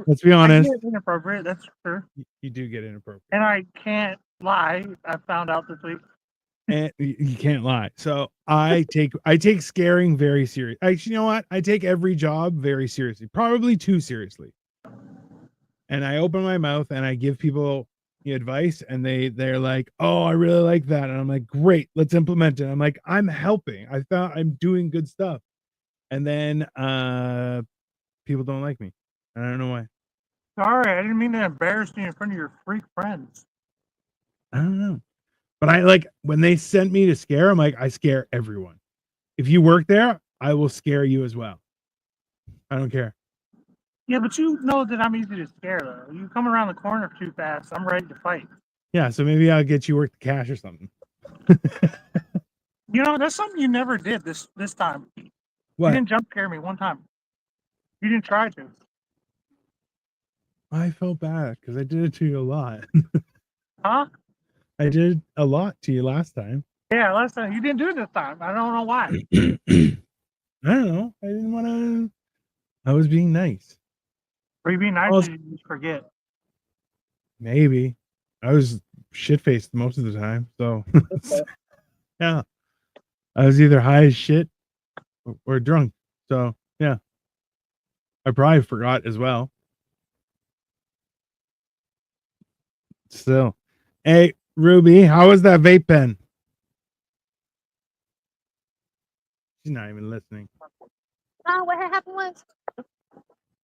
let's be honest, I get inappropriate. That's true. you do get inappropriate, and I can't lie. I found out this week. and you can't lie. So I take scaring very serious. Actually, you know what? I take every job very seriously, probably too seriously. And I open my mouth and I give people the advice, and they're like, "Oh, I really like that," and I'm like, "Great, let's implement it." I'm like, "I'm helping. I thought I'm doing good stuff," and then people don't like me. I don't know why. Sorry, I didn't mean to embarrass you in front of your freak friends. I don't know. But I like when they sent me to scare, I'm like, I scare everyone. If you work there, I will scare you as well. I don't care. Yeah, but you know that I'm easy to scare, though. You come around the corner too fast, I'm ready to fight. Yeah, so maybe I'll get you work the cash or something. You know, that's something you never did this time. What? You didn't jump scare me one time. You didn't try to. I felt bad because I did it to you a lot. Huh? I did a lot to you last time. Yeah, last time. You didn't do it this time. I don't know why. I don't know. I didn't want to. I was being nice. Or you being nice Also, and you just forget. maybe. I was shit faced most of the time. So, yeah. I was either high as shit or drunk. So, yeah. I probably forgot as well. Still. Hey, Ruby, how was that vape pen? She's not even listening. Oh, what had happened was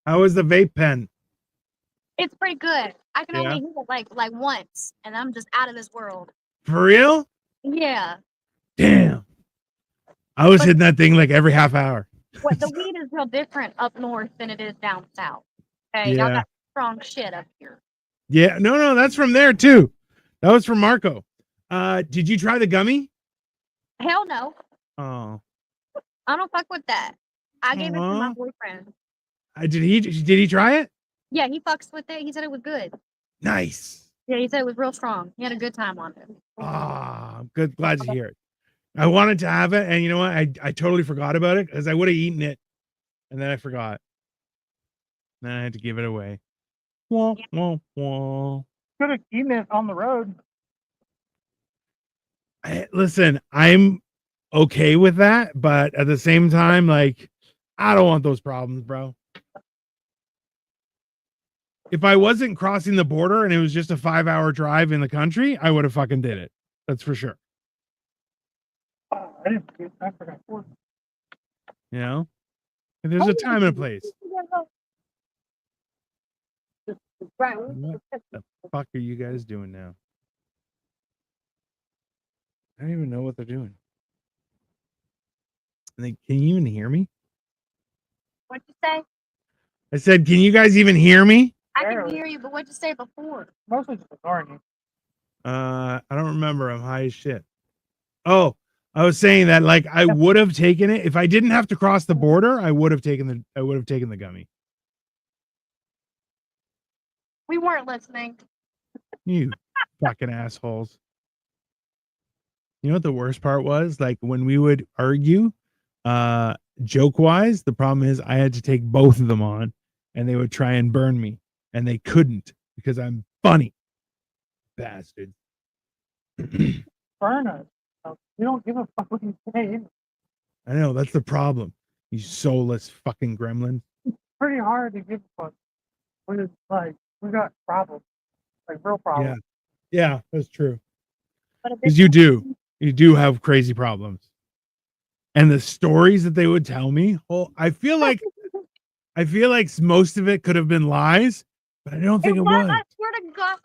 How was the vape pen? it's pretty good. I can Yeah. only hit it like once, and I'm just out of this world. For real? Yeah. Damn. I was But- hitting that thing like every half hour. What the weed is real different up north than it is down south. Okay, Yeah. y'all got strong shit up here. Yeah. No, that's from there too. That was from Marco. Did you try the gummy? Hell no, Oh. I don't fuck with that. I gave it to my Aw. boyfriend. Did he try it? Yeah, he fucks with it. He said it was good. Nice. Yeah, he said it was real strong. He had a good time on it. Ah, I'm good. Glad to hear it. I wanted to have it, and you know what? I totally forgot about it because I would have eaten it, and then I forgot. Then I had to give it away. Wah, wah, wah. Could have eaten it on the road. Listen, I'm okay with that, but at the same time, like, I don't want those problems, bro. If I wasn't crossing the border and it was just a 5-hour drive in the country, I would have fucking did it. That's for sure. Oh, I didn't forget. I forgot. You know, and there's a time and a place. Right. What the fuck are you guys doing now? I don't even know what they're doing. Can you even hear me? What'd you say? I said, can you guys even hear me? I can Barely. hear you, but what'd you say before? Mostly just ignoring you. I don't remember. I'm high as shit. Oh, I was saying that like I would have taken it if I didn't have to cross the border. I would have taken the gummy. We weren't listening. You fucking assholes. You know what the worst part was? Like when we would argue, Joke wise, the problem is I had to take both of them on, and they would try and burn me, and they couldn't because I'm funny, bastard. Burn us. We don't give a fuck what you say. I know that's the problem. You soulless fucking gremlin. Pretty hard to give a fuck. We just like we got problems, like real problems. Yeah, that's true. But a Because bit you do have crazy problems, and the stories that they would tell me. Well, I feel like most of it could have been lies, but I don't think it was. I swear to God,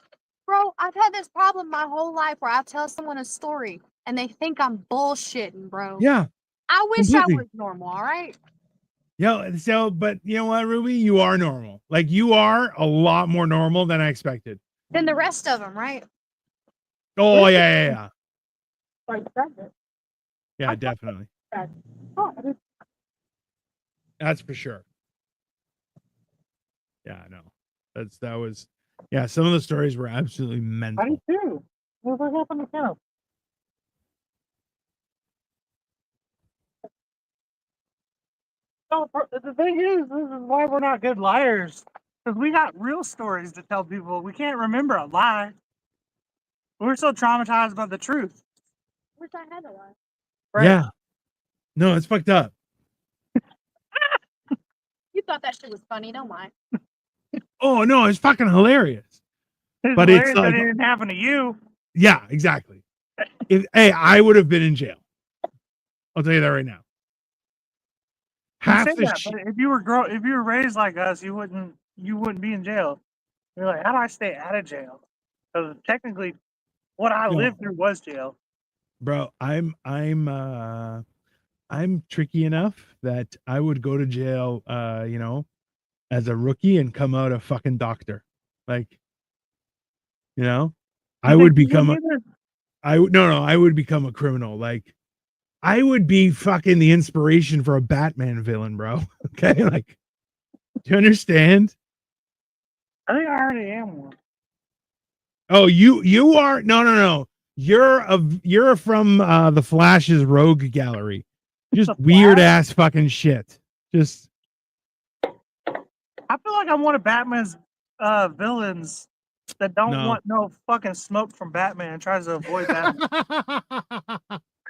bro, I've had this problem my whole life where I tell someone a story and they think I'm bullshitting, bro. Yeah, I wish completely. I was normal, all right? Yeah. So, but you know what, Ruby, you are normal. Like you are a lot more normal than I expected. Than the rest of them, right? Oh yeah. Like that. Yeah, definitely. That's for sure. Yeah, I know. That was. Yeah, some of the stories were absolutely mental. I do too. What happened to him? So the thing is, this is why we're not good liars. Because we got real stories to tell people. We can't remember a lie. We're so traumatized by the truth. Wish I had a lie. Right? Yeah. No, it's fucked up. You thought that shit was funny, don't mind. Oh no, it's fucking hilarious. It's But hilarious it's that like, it didn't happen to you. yeah, exactly. Hey, I would have been in jail. I'll tell you that right now. You Half say the that, but if you were raised like us, you wouldn't be in jail. You're like, how do I stay out of jail? Because technically, what I No. lived through was jail. Bro, I'm tricky enough that I would go to jail as a rookie and come out a fucking doctor. Like, I would become I would become a criminal. Like I would be fucking the inspiration for a Batman villain, bro. Okay? Like, do you understand? I think I already am one. Oh, you are no. You're from the Flash's Rogue Gallery. Just weird ass fucking shit. Just I feel like I'm one of Batman's villains that don't want no fucking smoke from Batman and tries to avoid Batman.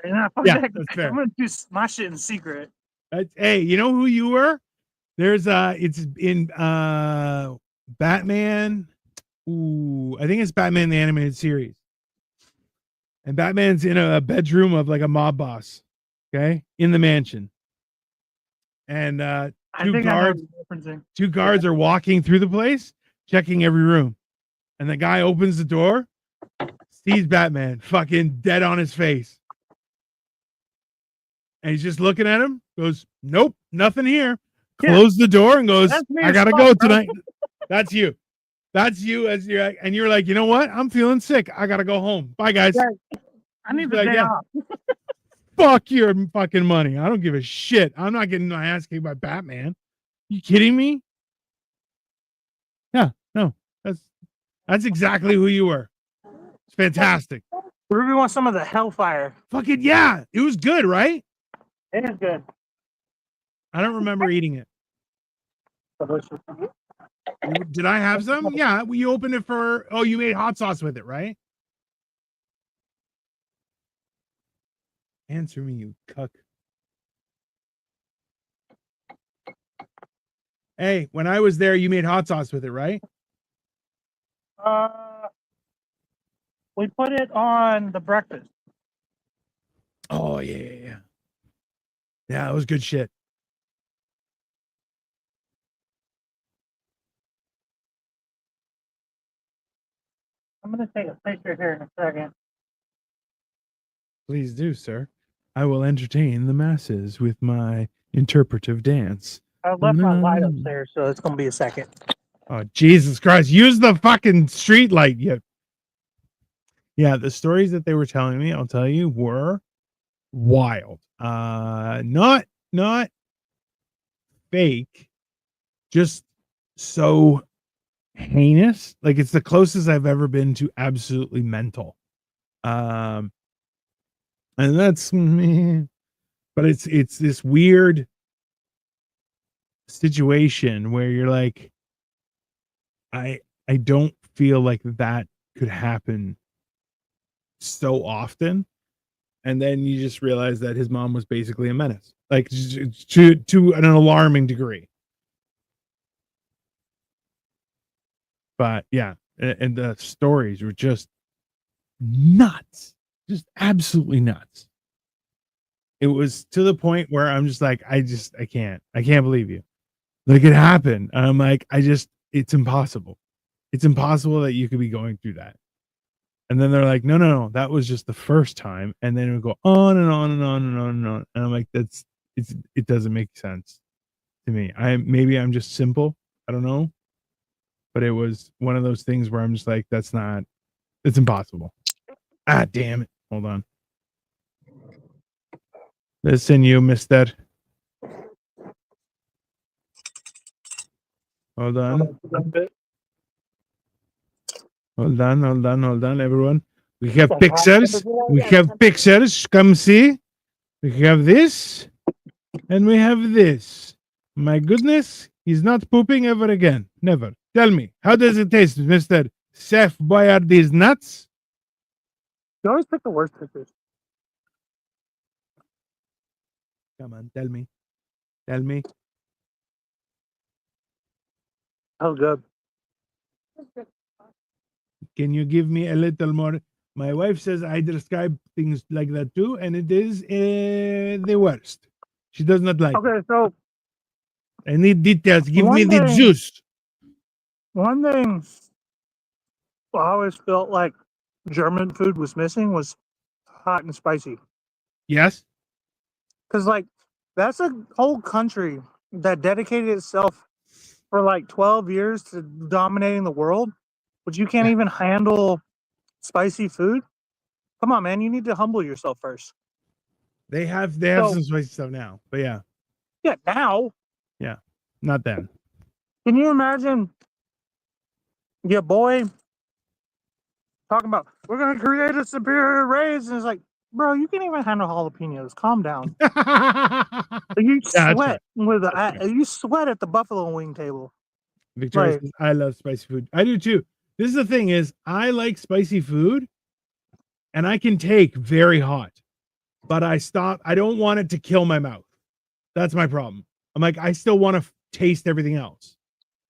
And Yeah, that's fair. I'm gonna do my shit in secret. Hey, you know who you were? There's it's in Batman. Ooh, I think it's Batman the animated series. And Batman's in a bedroom of like a mob boss, okay, in the mansion. And two guards are walking through the place, checking every room. And the guy opens the door, sees Batman fucking dead on his face. And he's just looking at him, goes, nope, nothing here. Close the door and goes, I gotta go tonight. That's you. That's you and you're like, you know what? I'm feeling sick. I gotta go home. Bye, guys. Yeah, I need the day off. Fuck your fucking money. I don't give a shit. I'm not getting my ass kicked by Batman. You kidding me? Yeah, no. That's exactly who you were. It's fantastic. Ruby wants some of the hellfire. Fucking yeah. It was good, right? It is good. I don't remember eating it. Did I have some? Yeah, you opened it you made hot sauce with it, right? Answer me, you cuck. Hey, when I was there, you made hot sauce with it, right? We put it on the breakfast. Oh yeah. Yeah, it was good shit. I'm gonna take a picture here in a second. Please do, sir. I will entertain the masses with my interpretive dance. I left my light upstairs, so it's gonna be a second. Oh, Jesus Christ. Use the fucking street light. Yeah, the stories that they were telling me, I'll tell you, were wild. Not fake, just so heinous. Like it's the closest I've ever been to absolutely mental. And that's me. But it's this weird situation where you're like, I don't feel like that could happen so often. And then you just realize that his mom was basically a menace, like to an alarming degree. But yeah, and the stories were just nuts, just absolutely nuts. It was to the point where I'm just like, I can't believe you. Like it happened. And I'm like, it's impossible. It's impossible that you could be going through that. And then they're like, no, that was just the first time. And then it would go on and on and on and on and on. And I'm like, it doesn't make sense to me. Maybe I'm just simple. I don't know. But it was one of those things where I'm just like, it's impossible. Ah, damn it. Hold on. Listen, you, mister. Hold on. Hold on, everyone. We have pictures. We have pictures. Come see. We have this. And we have this. My goodness. He's not pooping ever again. Never. Tell me, how does it taste, Mr. Chef Boyardee's nuts? You always pick the worst pictures. Come on, tell me. Tell me. Oh, good. Can you give me a little more? My wife says I describe things like that too, and it is the worst. She does not like it. Okay, so I need details. Give me One the thing- juice. one thing I always felt like German food was missing was hot and spicy. Yes. Because, like, that's a whole country that dedicated itself for like 12 years to dominating the world, but you can't even handle spicy food. Come on, man. You need to humble yourself first. They have So- some spicy stuff now, but yeah, Yeah, now. not then. Can you imagine your boy talking about, we're going to create a superior race? And it's like, bro, you can't even handle jalapenos. Calm down. You that's sweat you sweat at the buffalo wing table. Victoria Like- says, I love spicy food. I do too. This is the thing is, I like spicy food, and I can take very hot, but I don't want it to kill my mouth. That's my problem. I'm like, I still want to taste everything else.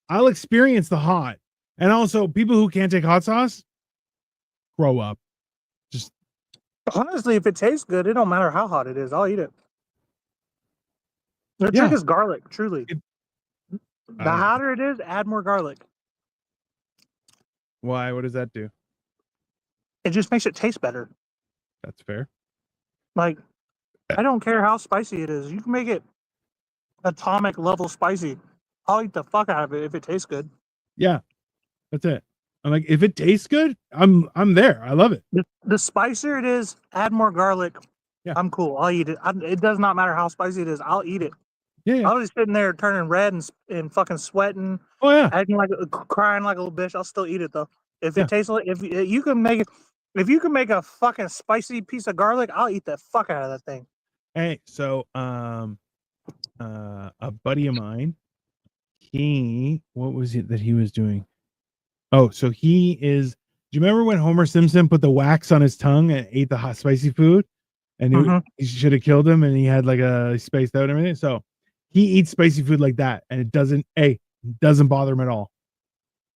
I'll experience the hot. And also, people who can't take hot sauce, grow up. Just Honestly, if it tastes good, it don't matter how hot it is. I'll eat it. The Yeah. trick is garlic, truly. The know. hotter it is, add more garlic. Why? What does that do? It just makes it taste better. That's fair. Like, I don't care how spicy it is. You can make it atomic level spicy. I'll eat the fuck out of it if it tastes good. Yeah, that's it. I'm like, if it tastes good, I'm there. I love it. The spicier it is, add more garlic. Yeah. I'm cool. I'll eat it. It does not matter how spicy it is. I'll eat it. Yeah. I was sitting there turning red and fucking sweating, Oh yeah. acting like crying like a little bitch. I'll still eat it though. If Yeah. it tastes like if you can make it, if you can make a fucking spicy piece of garlic, I'll eat the fuck out of that thing. Hey, so a buddy of mine, what was it that he was doing? Oh, so he is. Do you remember when Homer Simpson put the wax on his tongue and ate the hot spicy food, and he should have killed him, and he had like a spaced out and everything? So he eats spicy food like that, and it doesn't bother him at all.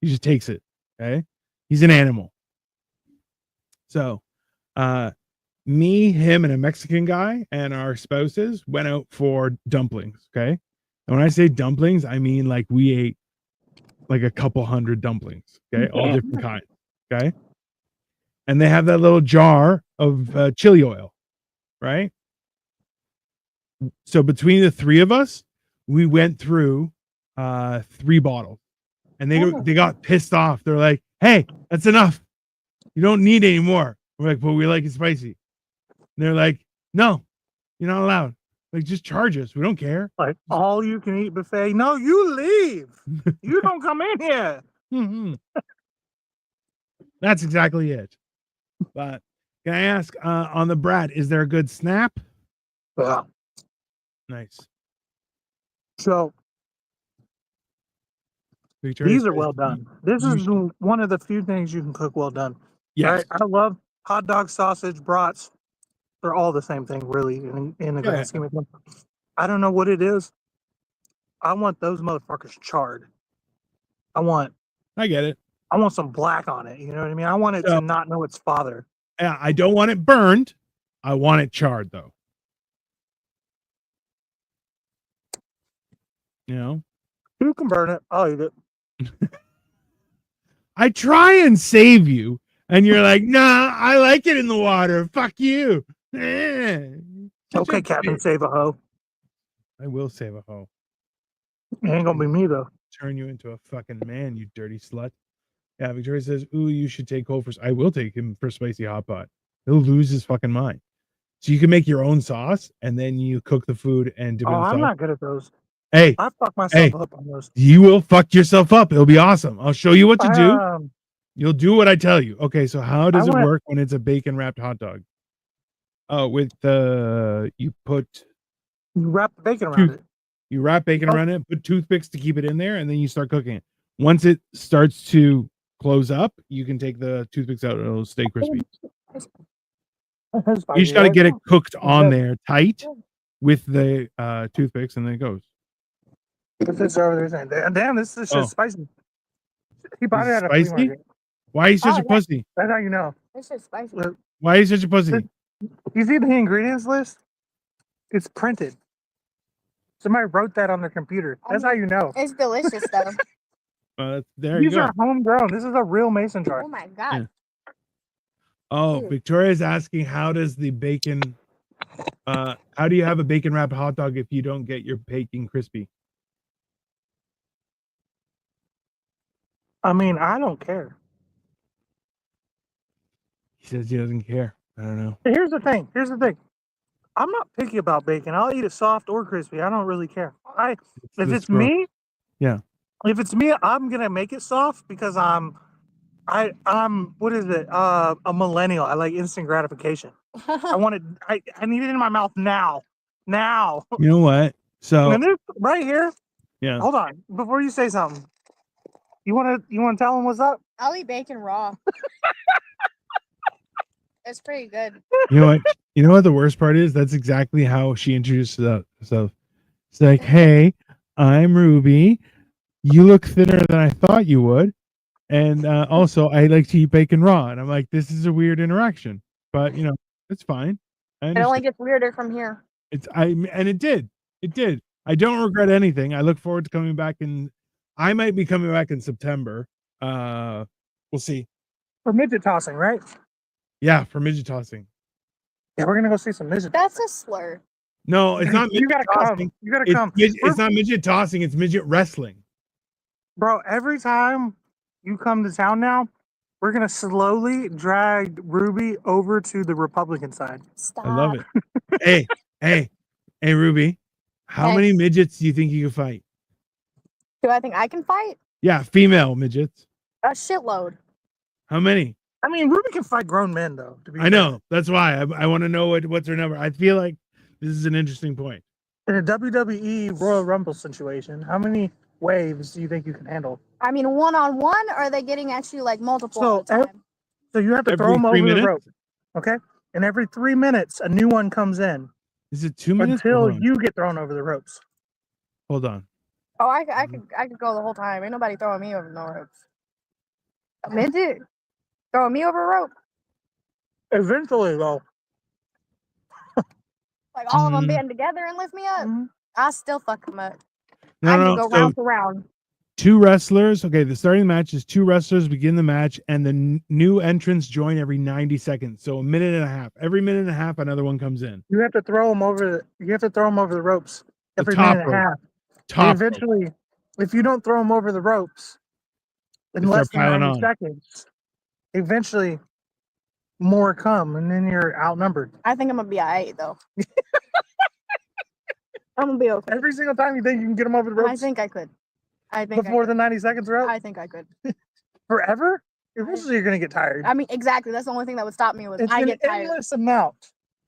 He just takes it. Okay, he's an animal. So, me, him, and a Mexican guy and our spouses went out for dumplings. Okay, and when I say dumplings, I mean like we ate like a couple hundred dumplings. Okay, all different kinds. Okay, and they have that little jar of chili oil, right? So between the three of us, we went through 3 bottles, and they got pissed off. They're like, "Hey, that's enough. You don't need any more." We're like, "But we like it spicy." And they're like, "No, you're not allowed. Like, just charge us. We don't care." Like all you can eat buffet. No, you leave. You don't come in here. Mhm. That's exactly it. But can I ask on the Brat, is there a good snap? Yeah. Nice. So Victoria these are says, well done. This you is one of the few things you can cook well done. Yes. I love hot dog, sausage, brats. They're all the same thing, really, in the Yeah. grand scheme of things. I don't know what it is. I want those motherfuckers charred. I want I get it. some black on it. You know what I mean? I want it So- to not know its father. Yeah, I don't want it burned. I want it charred though. You know? You can burn it. I'll eat it. I try and save you, and you're like, nah, I like it in the water. Fuck you. Okay, Captain Save a Ho. I will save a hoe. It ain't gonna be me though. Turn you into a fucking man, you dirty slut. Yeah, Victoria says, ooh, you should take Cole for. I will take him for spicy hot pot. He'll lose his fucking mind. So you can make your own sauce, and then you cook the food and dip it Oh, in I'm sauce. not good at those. Hey, I fuck myself up on those. you will fuck yourself up. It'll be awesome. I'll show you what to do. You'll do what I tell you. Okay, so how does it work when it's a bacon wrapped hot dog? Oh, with you wrap the bacon around it. You wrap bacon around it, put toothpicks to keep it in there, and then you start cooking it. Once it starts to close up, you can take the toothpicks out and it'll stay crispy. You just got to get it cooked on there tight with the toothpicks, and then it goes. Damn, this is just spicy. He bought it at a flea market. Why are you such a pussy? That's how you know. It's just spicy. Why are you such a pussy? You see the ingredients list? It's printed. Somebody wrote that on their computer. That's how you know. It's delicious though. There you go. These are homegrown. This is a real mason jar. Oh my god. Yeah. Oh, Victoria's asking, how does the bacon how do you have a bacon wrapped hot dog if you don't get your bacon crispy? I mean, I don't care. He says he doesn't care. I don't know. Here's the thing. I'm not picky about bacon. I'll eat it soft or crispy. I don't really care. If it's me, I'm gonna make it soft because I'm what is it? A millennial. I like instant gratification. I want it. I need it in my mouth now. Now. You know what? So this right here. Yeah. Hold on. Before you say something, you wanna tell them what's up? I'll eat bacon raw. It's pretty good. You know what? You know what the worst part is? That's exactly how she introduced herself. It's like, hey, I'm Ruby. You look thinner than I thought you would. And also, I like to eat bacon raw. And I'm like, this is a weird interaction. But, you know, it's fine. It only gets weirder from here. And it did. It did. I don't regret anything. I look forward to coming back I might be coming back in September. We'll see. For midget tossing, right? Yeah, for midget tossing. Yeah, we're gonna go see some midget. That's a slur. No, it's not. You gotta tossing. come. You gotta come. It's not midget tossing. It's midget wrestling. Bro, every time you come to town now, we're gonna slowly drag Ruby over to the Republican side. Stop. I love it. hey, Ruby, how many midgets do you think you can fight? Do I think I can fight? Yeah, female midgets. A shitload. How many? I mean, Ruby can fight grown men, though. I know. That's why I want to know what's her number. I feel like this is an interesting point. In a WWE Royal Rumble situation, how many waves do you think you can handle? I mean, one-on-one, or are they getting at you like multiple at a time? So you have to throw them over the rope. Okay? And every 3 minutes, a new one comes in. Is it 2 minutes? Until you get thrown over the ropes. Hold on. Oh, I could go the whole time. Ain't nobody throwing me over no ropes. A midget throwing me over a rope. Eventually, though. Like all of them band together and lift me up. I still fuck them up. No, I can go round to round. 2 wrestlers. Okay, the starting match is 2 wrestlers begin the match, and the new entrants join every 90 seconds. So a minute and a half. Every minute and a half, another one comes in. You have to throw them over. You have to throw them over the ropes every minute and a half. Eventually, if you don't throw them over the ropes in less than 90 seconds, eventually more come, and then you're outnumbered. I think I'm gonna be alright though. I'm gonna be okay. Every single time you think you can get them over the ropes. I think I could. I think before the 90 seconds are up. I think I could. Forever? Eventually, you're gonna get tired. I mean, exactly. That's the only thing that would stop me was it's I an get tired. endless amount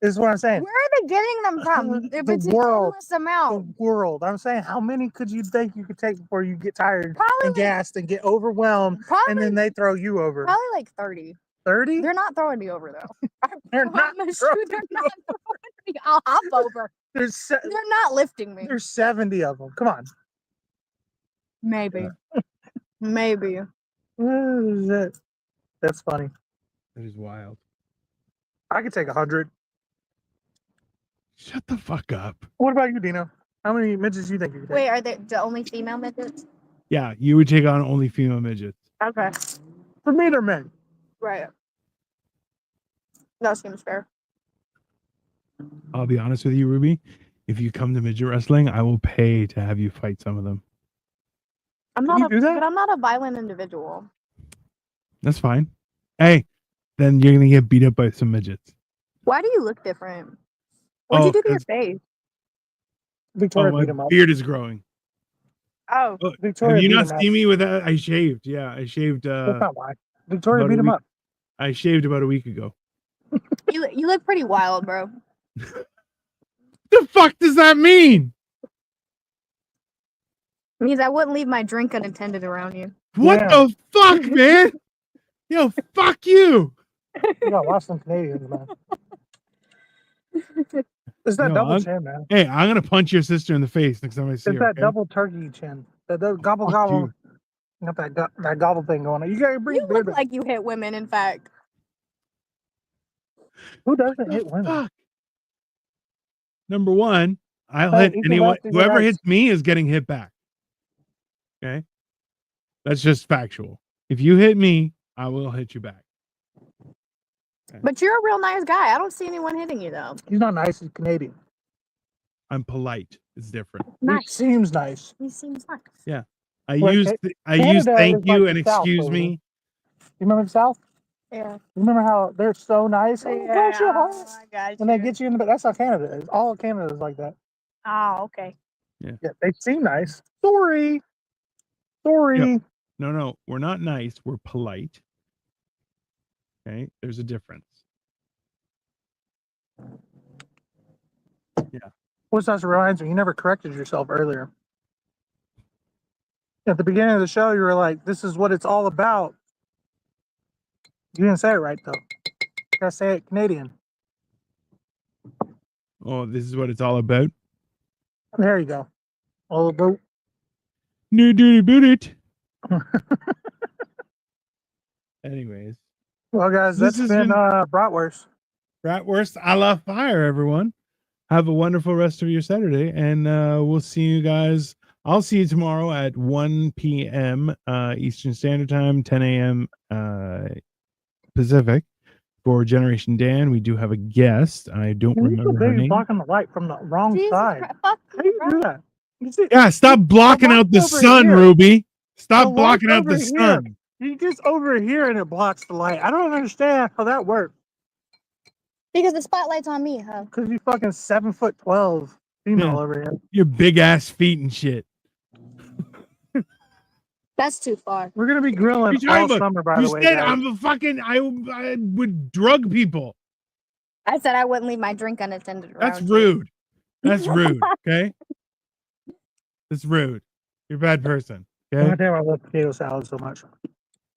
This is what I'm saying. Where are they getting them from? If The it's world. an endless amount. The world. I'm saying, how many could you think you could take before you get tired Probably and gassed and get overwhelmed, and then they throw you over? Probably like 30. 30? They're not throwing me over though. I They're not promise throwing you, they're not throwing me. I'll hop over. There's They're not lifting me. there's 70 of them. Come on. Maybe. Maybe. What is it? That's funny. That is wild. I could take 100. Shut the fuck up. What about you, Dino? How many midgets do you think you could take? Wait, are they the only female midgets? Yeah, you would take on only female midgets. Okay. For me, they're men. Right. That seems fair. I'll be honest with you, Ruby. If you come to midget wrestling, I will pay to have you fight some of them. I'm Can not you do that? but I'm not a violent individual. That's fine. Hey, then you're gonna get beat up by some midgets. Why do you look different? What'd Oh, you do to your 'cause- face? Victoria Oh, beat him my up. beard is growing. Oh, Oh, Victoria have you beat not him up. seen me with that? I shaved. Yeah, I shaved. That's not why. Victoria about a beat him week- up. I shaved about a week ago. you look pretty wild, bro. The fuck does that mean? Means I wouldn't leave my drink unattended around you. What Yeah. the fuck, man? Yo, fuck you. You gotta watch some Canadians, man. It's that No, double I'm- chin, man. Hey, I'm gonna punch your sister in the face next time I see It's her. that okay? double turkey chin. That gobble Fuck gobble. you. You got that gobble thing going on. You gotta bring You look like you hit women, in fact. Who doesn't The hit women? fuck? Number one, I'll Hey, hit equal anyone. rights, equal Whoever rights. hits me is getting hit back. Okay, that's just factual. If you hit me, I will hit you back. But you're a real nice guy. I don't see anyone hitting you though. He's not nice. He's Canadian. I'm polite. It's different. He seems nice. He seems nice. I Well, use Canada thank is you like and the South, excuse though, me. You remember the South? Yeah. You remember how they're so nice? Oh, bless your heart. I got And they get you in the back. That's how Canada is. All of Canada is like that. Oh, okay. Yeah, they seem nice. Sorry. Sorry. No, we're not nice. We're polite. Okay, there's a difference. Which that reminds me, you never corrected yourself earlier. At the beginning of the show, you were like, this is what it's all about. You didn't say it right, though. You gotta say it Canadian. Oh, this is what it's all about. There you go. All about. No dirty boot it. Anyways, Well, guys, This that's has been been- Bratwurst. Bratwurst a la fire, everyone. Have a wonderful rest of your Saturday, and we'll see you guys. I'll see you tomorrow at 1 p.m. Eastern Standard Time, 10 a.m. Pacific for Generation Dan. We do have a guest. I don't remember her You're name. blocking the light from the wrong Jesus side. Christ, fuck How do you bro. do that? You see, Yeah, stop blocking light's out the over sun, here. Ruby. Stop The blocking light's out the over here. sun. you just over here and it blocks the light. I don't understand how that works. Because the spotlight's on me, huh? Because you fucking 7'12" female Yeah. over here. Your big ass feet and shit. That's too far. We're gonna be grilling What are you talking all about? summer, by You the way. said Guys. I'm a fucking. I would drug people. I said I wouldn't leave my drink unattended around That's you. rude. That's rude. Okay. That's rude. You're a bad person. Okay. God damn, I love potato salad so much.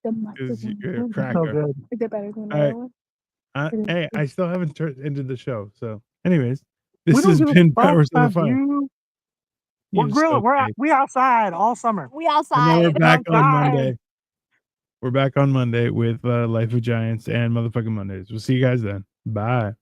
Because you're a So cracker. good. Is it better than the All right. other one? Hey, I still haven't ended the show. So, anyways, We this don't has give a been fuck Bratwurst on the about Fire. you. We're You're grilling. so fake. We outside all summer. We And outside. then we're back on outside. Monday. We're back on Monday with Life of Giants and motherfucking Mondays. We'll see you guys then. Bye.